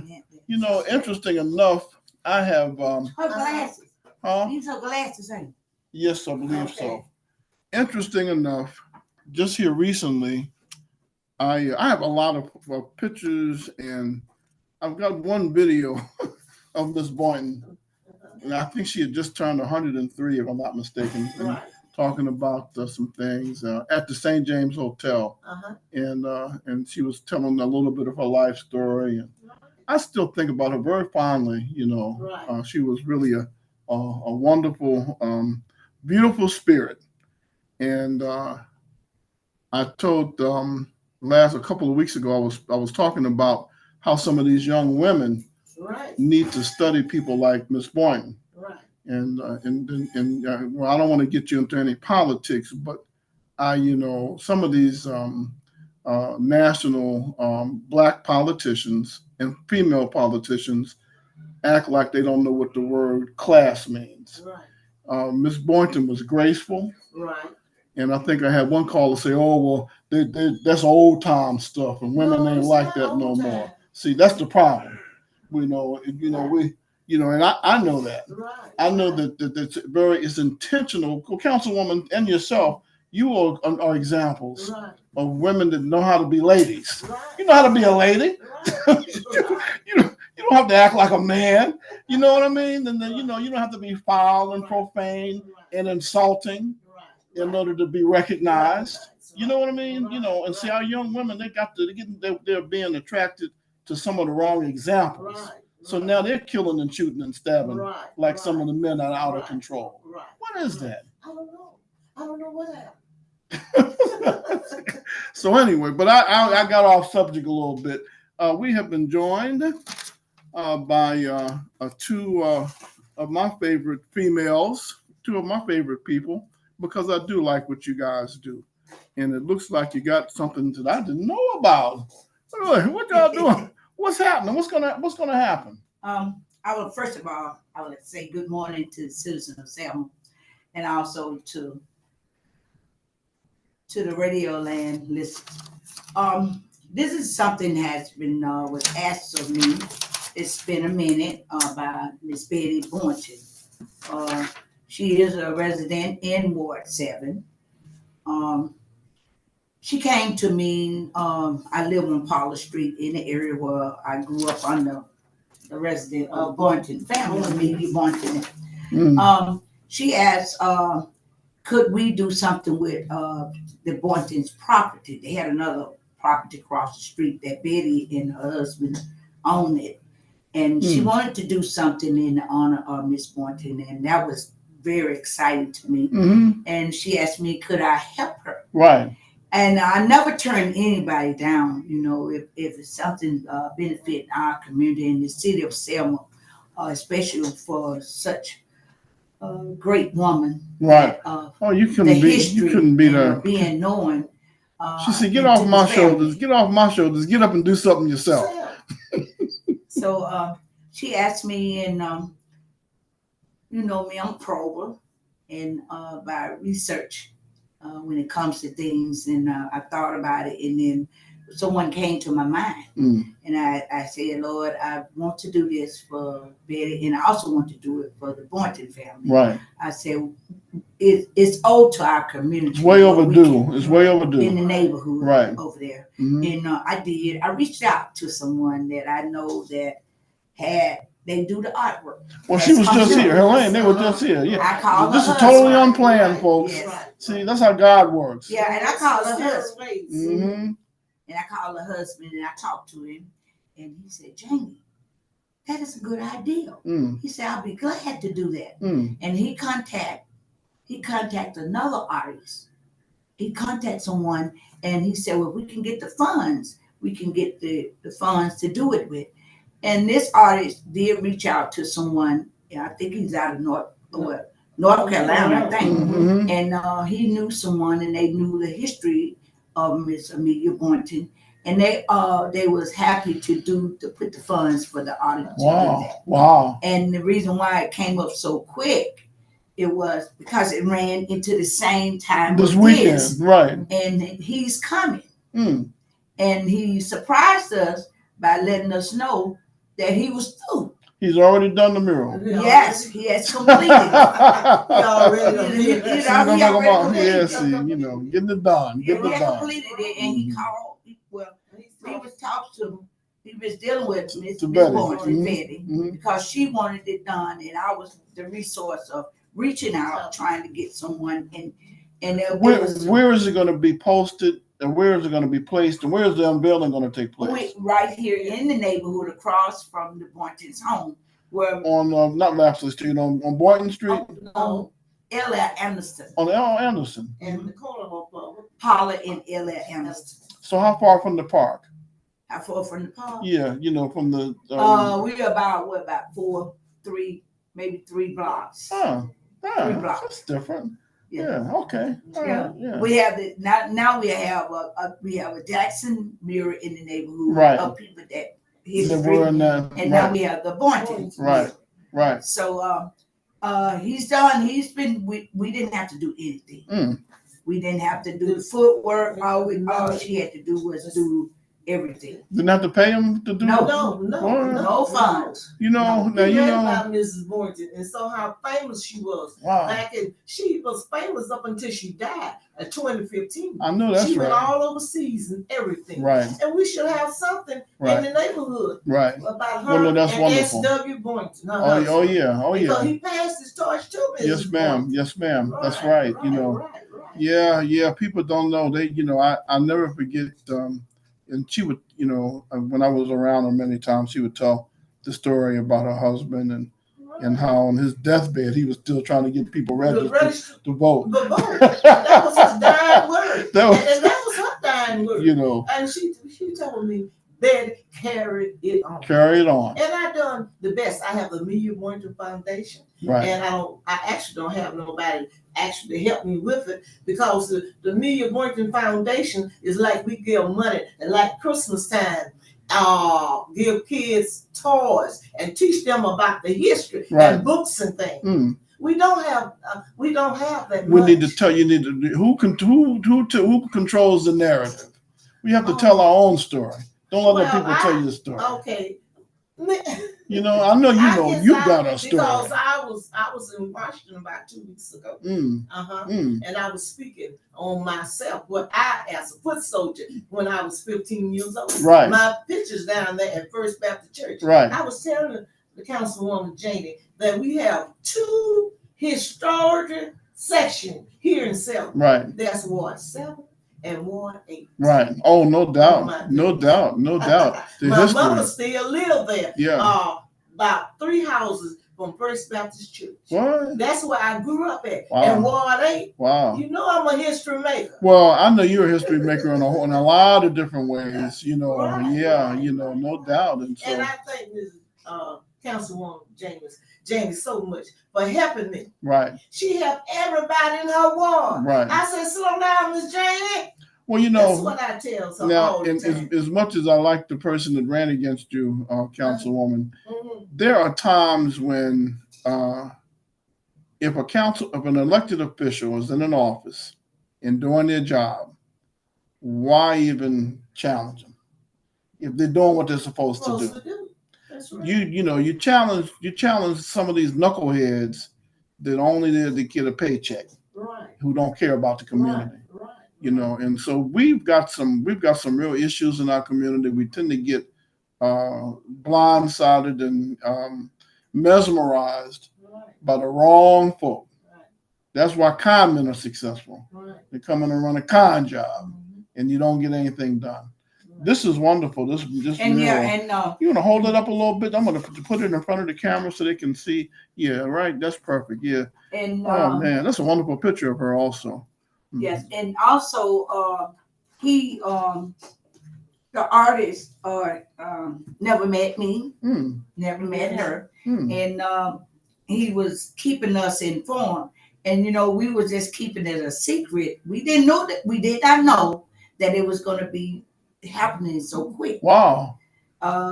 Interesting enough, I have her glasses. Huh? These are glasses, ain't Yes, I believe so. Interesting enough, just here recently, I have a lot of pictures, and I've got one video of Miss Boynton, and I think she had just turned 103, if I'm not mistaken, right. Talking about some things at the St. James Hotel, and she was telling a little bit of her life story, and I still think about her very fondly. Right. She was really a wonderful, beautiful spirit, and I told a couple of weeks ago I was talking about how some of these young women need to study people like Miss Boynton. Right. And well, I don't want to get you into any politics, but some of these national black politicians and female politicians act like they don't know what the word class means. Right. Miss Boynton was graceful. Right. And I think I had one caller say, "Oh, well, that's old time stuff, and women ain't like that no more." See, that's the problem. And I know that. Right. I know that it's intentional. Councilwoman and yourself, you are examples of women that know how to be ladies. Right. You know how to be a lady. Right. You don't have to act like a man. You know what I mean? And then you don't have to be foul and profane and insulting in order to be recognized. You know what I mean? And see, our young women, they're being attracted to some of the wrong examples. Right. So now they're killing and shooting and stabbing like some of the men are out of control. Right. What is that? I don't know what happened. So anyway, but I got off subject a little bit. We have been joined by two of my favorite females, two of my favorite people, because I do like what you guys do. And it looks like you got something that I didn't know about. What y'all doing? What's happening? What's gonna happen? First of all, I would say good morning to the citizens of Selma, and also to the radio land listeners. This is something that has been was asked of me. It's been a minute by Miss Betty Boynton. She is a resident in Ward 7. She came to me. I live on Paula Street in the area where I grew up under the resident of Boynton family, maybe Boynton. She asked, could we do something with the Boynton's property? They had another property across the street that Betty and her husband own it. And she wanted to do something in honor of Miss Boynton, and that was very exciting to me. And she asked me, could I help her? Right. And I never turn anybody down, you know, if it's something benefit our community in the city of Selma, especially for such a great woman. Right. That, you couldn't be there. Being known. She said, get off my shoulders. Get off my shoulders. Get up and do something yourself. So she asked me, and you know me, I'm prober, and by research when it comes to things, and I thought about it, and then someone came to my mind, and I said, Lord, I want to do this for Betty, and I also want to do it for the Boynton family. Right. I said, it's owed to our community. It's way overdue. It's way overdue. In the neighborhood, right, over there. And I reached out to someone that I know that they do the artwork. Well, she was just here. Helene, they were just here. Yeah. I called this her is totally husband. unplanned, folks. Yes. See, that's how God works. Yeah, and I called her husband. And I called her husband, and I talked to him, and he said, Jamie, that is a good idea. He said, I'll be glad to do that. And he contacted another artist. He contacted someone, and he said, well, we can get the funds. We can get the funds to do it with. And this artist did reach out to someone. I think he's out of North Carolina, I think. And he knew someone, and they knew the history of Miss Amelia Boynton. And they was happy to put the funds for the artist to do that. Wow. And the reason why it came up so quick, it was because it ran into the same time this weekend, right? And he's coming, and he surprised us by letting us know that he was through. He's already done the mural. Yes, he has completed it. Yes, you know, getting it done. He completed it, and he called. Well, he was talking to. He was dealing with Miss Boynton, Betty, because she wanted it done, and I was the resource of reaching out, trying to get someone. And where is it going to be posted, and where is it going to be placed, and where is the unveiling going to take place? Right here in the neighborhood, across from the Boynton's home, where on not Lapsley Street, on Boynton Street. On L.L. Anderson. On L.L. Anderson. And the corner of Paula and L.L. Anderson. So how far from the park? How far from the park? Yeah, you know, from the. We're about 3 blocks. 3 blocks. That's different. Yeah. Okay. Yeah. We have now we have a Jackson mirror in the neighborhood. Right. Of people that history, and now we have the Boynton. Right. Right. So he's done. He's been. We didn't have to do anything. We didn't have to do the footwork. All she had to do was do everything. Didn't have to pay him to do no funds. You know, now you know about Mrs. Boynton and so how famous she was. Wow. She was famous up until she died in 2015. I know that's right. She went all overseas and everything. Right. And we should have something in the neighborhood. Right. About her and wonderful. S.W. Boynton. Oh yeah. Because he passed his torch to Mrs. Yes, ma'am. Boynton. Yes, ma'am. That's right. You know. Yeah. People don't know. They, you know, I never forget. And she would, you know, when I was around her many times, she would tell the story about her husband and how on his deathbed he was still trying to get people registered to vote. That was his dying word. That was her dying word. You know. And she told me, Betty, carry it on. Carry it on. And I done the best. I have the Amelia Boynton Foundation. Right. And I actually don't have nobody actually help me with it because the Amelia Boynton Foundation is like we give money and like Christmas time, give kids toys and teach them about the history and books and things. We don't have that. We need to tell who controls the narrative. We have to tell our own story. Don't let other people tell you the story. Okay. You know, I know you got a story. Because I was in Washington about 2 weeks ago. And I was speaking on myself, what I as a foot soldier when I was 15 years old. Right. My pictures down there at First Baptist Church. Right. I was telling the councilwoman Janie that we have 2 historical sections here in Selma. Right. That's Ward 7 and Ward 8. Right. Oh, no my doubt. No goodness. doubt. No doubt. The My history. mother still live there. Yeah. About 3 houses from First Baptist Church. What? That's where I grew up at. Wow. And Ward 8. Wow. You know I'm a history maker. Well, I know you're a history maker in a lot of different ways, you know. Right, Yeah, right, you know, no doubt. And so And I thank Ms. Councilwoman James so much for helping me. right. She helped everybody in her ward. Right. I said, slow down, Miss Janie. Well, you That's know, what I tell her now, all the time. as much as I like the person that ran against you, Councilwoman, Mhm. there are times when if an elected official is in an office and doing their job, why even challenge them if they're doing what they're supposed to do? That's right. You challenge some of these knuckleheads that only there to get a paycheck, Right. who don't care about the community. Right. You know, and so we've got some real issues in our community. We tend to get blindsided and mesmerized by the wrong folk. Right. That's why con men are successful. Right. They come in and run a con job, and you don't get anything done. This is wonderful. This And mural. yeah, and You want to hold it up a little bit? I'm going to put it in front of the camera so they can see. Yeah, right. That's perfect. Yeah. and Oh man, that's a wonderful picture of her also. yes, and also he the artist never met me, never met her, and he was keeping us informed. And you know, we were just keeping it a secret. We did not know that it was going to be happening so quick. Wow.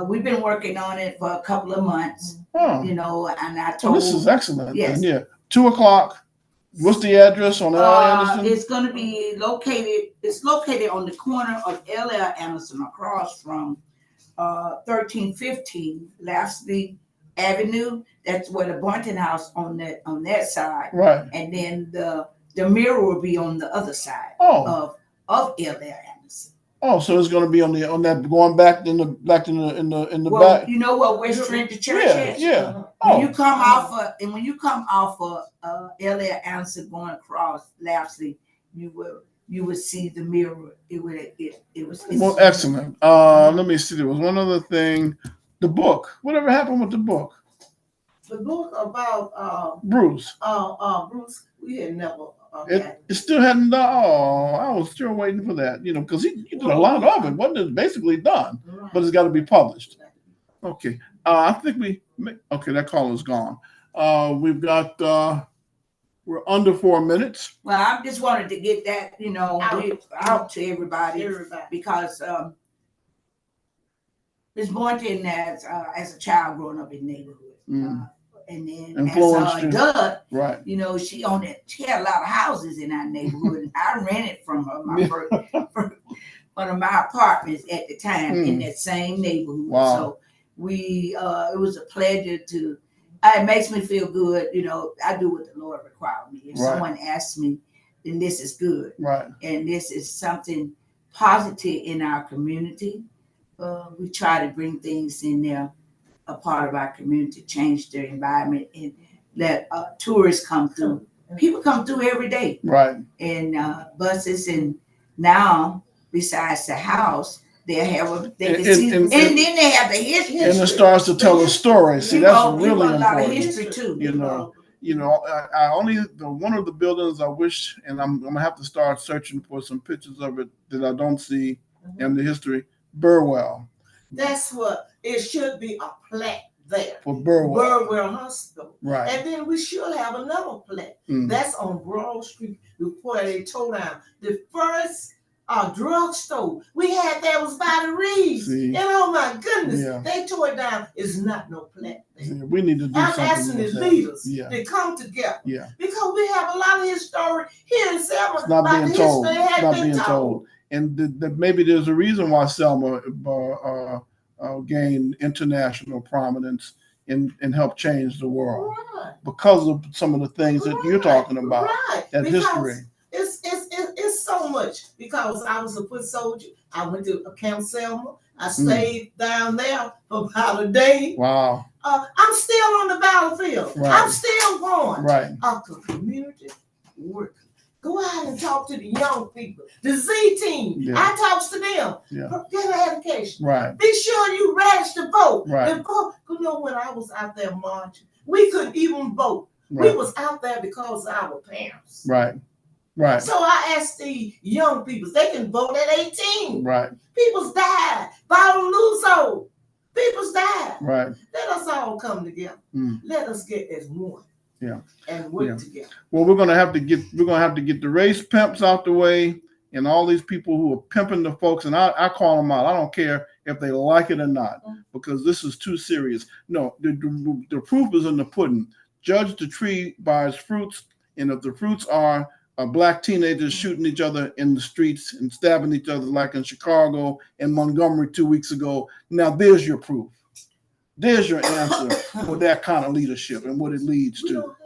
We've been working on it for a couple of months. Oh. You know, and I told This is excellent. Yes. And yeah, 2:00. What's the address on L.L. Anderson? It's going to be located. It's located on the corner of L.L. Anderson, across from 1315 Lafsley Avenue. That's where the Boynton House on that side. Right. And then the mirror will be on the other side of L.L. Anderson. Oh, so it's going to be on that going back in the back. You know what West Trinity Church is? Yeah. When you come off of L.L. Anderson going across Lafsley, you will see the mirror. It was well, excellent. Let me see. There was one other thing. The book. Whatever happened with the book? The book about Bruce. Bruce, we had never. It still hadn't done. Oh, I was still waiting for that. You know, because he did a lot of it. Wasn't basically done, but it's got to be published. Okay. I think okay, that call is gone. We've got. We're under 4 minutes. Well, I just wanted to get that, you know, out to everybody. Because Ms. Boynton, as a child growing up in the neighborhood, and then as an adult, right? You know, she had a lot of houses in our neighborhood, and I rented from her one of my apartments at the time in that same neighborhood. Wow. So it was a pleasure to. It makes me feel good, you know. I do what the Lord required me. If someone asks me, then this is good, right? And this is something positive in our community. We try to bring things in there, a part of our community, change their environment, and let tourists come through. People come through every day, right? And buses, and now besides the house, they can see, and then they have the history, and it starts to tell a story. See, that's really important. A lot of history too. You know, I only one of the buildings I wish, and I'm gonna have to start searching for some pictures of it that I don't see in the history. Burwell. That's what it should be, a plaque there for Burwell. Burwell Hospital. Right. And then we should have another plaque. That's on Broad Street before they tore down the first drugstore we had there was by the Reeves. And oh my goodness, they tore it down. It's not no plaque there. Yeah, we need to do something. I'm asking the leaders to come together. Yeah. Because we have a lot of history here in Selma. It's not being told. It's not being told. And maybe there's a reason why Selma gained international prominence and helped change the world because of some of the things that you're talking about. That history. It's so much, because I was a foot soldier. I went to Camp Selma. I stayed down there for about a day. Wow. I'm still on the battlefield. I'm still going. Right. A community work. Go out and talk to the young people. The Z team. Yeah. I talks to them. Yeah. Get an education. Right. Be sure you register to vote. Right. And vote. You know, when I was out there marching, we couldn't even vote. Right. We was out there because of our parents. Right. Right. So I asked the young people, they can vote at 18. Right. People's died. Luso. People's died. Right. Let us all come together. Let us get as one. Yeah. And work together. Well, we're gonna have to get the race pimps out the way, and all these people who are pimping the folks, and I call them out. I don't care if they like it or not, because this is too serious. No, the proof is in the pudding. Judge the tree by its fruits, and if the fruits are black teenagers shooting each other in the streets and stabbing each other like in Chicago and Montgomery 2 weeks ago, now there's your proof. There's your answer for that kind of leadership and what it leads to.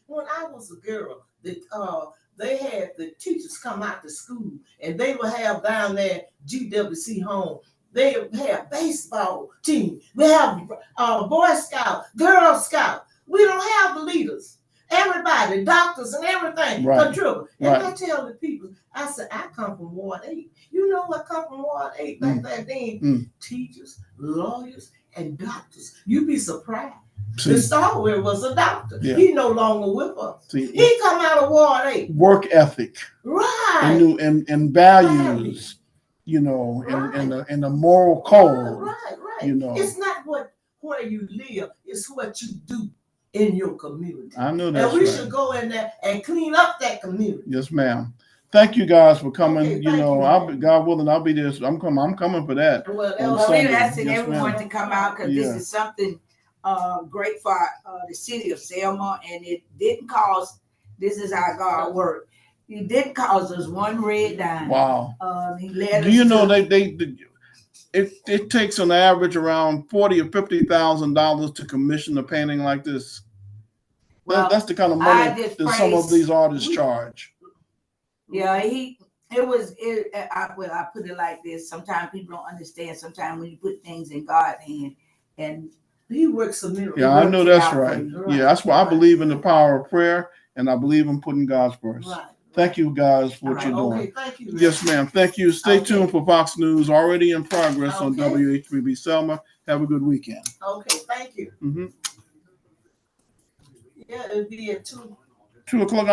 When I was a girl, they had the teachers come out to school, and they would have down there GWC home. They would have baseball team. We have Boy Scout, Girl Scout. We don't have the leaders. Everybody, doctors and everything, contribute. And I tell the people, I said, I come from Ward 8. You know what come from Ward 8 back then? Teachers, lawyers, and doctors. You'd be surprised. The Starwell was a doctor. Yeah. He no longer with us. He come out of Ward 8. Work ethic. Right. And values, you know, and the moral code. Right. You know. It's not where you live, it's what you do in your community. I know that. And we should go in there and clean up that community. Yes, ma'am. Thank you guys for coming. Okay, you know, God willing, I'll be there. I'm coming for that. Well, we're asking everyone to come out, because this is something great for the city of Selma, and it didn't cost. This is how God worked. He didn't cost us one red dime. Wow. He led us. Do you know it takes on average around $40,000 or $50,000 to commission a painting like this? Well, that's the kind of money that some of these artists charge. Yeah, I put it like this. Sometimes people don't understand. Sometimes when you put things in God's hand, and He works a miracle. Yeah, I know that's right. Yeah, that's why I believe in the power of prayer, and I believe in putting God's first. Right. Thank you guys for what you're doing. Okay, thank you. Yes, ma'am. Thank you. Stay tuned for Fox News, already in progress on WH3B Selma. Have a good weekend. Okay, thank you. Yeah, it'll be at 2 o'clock.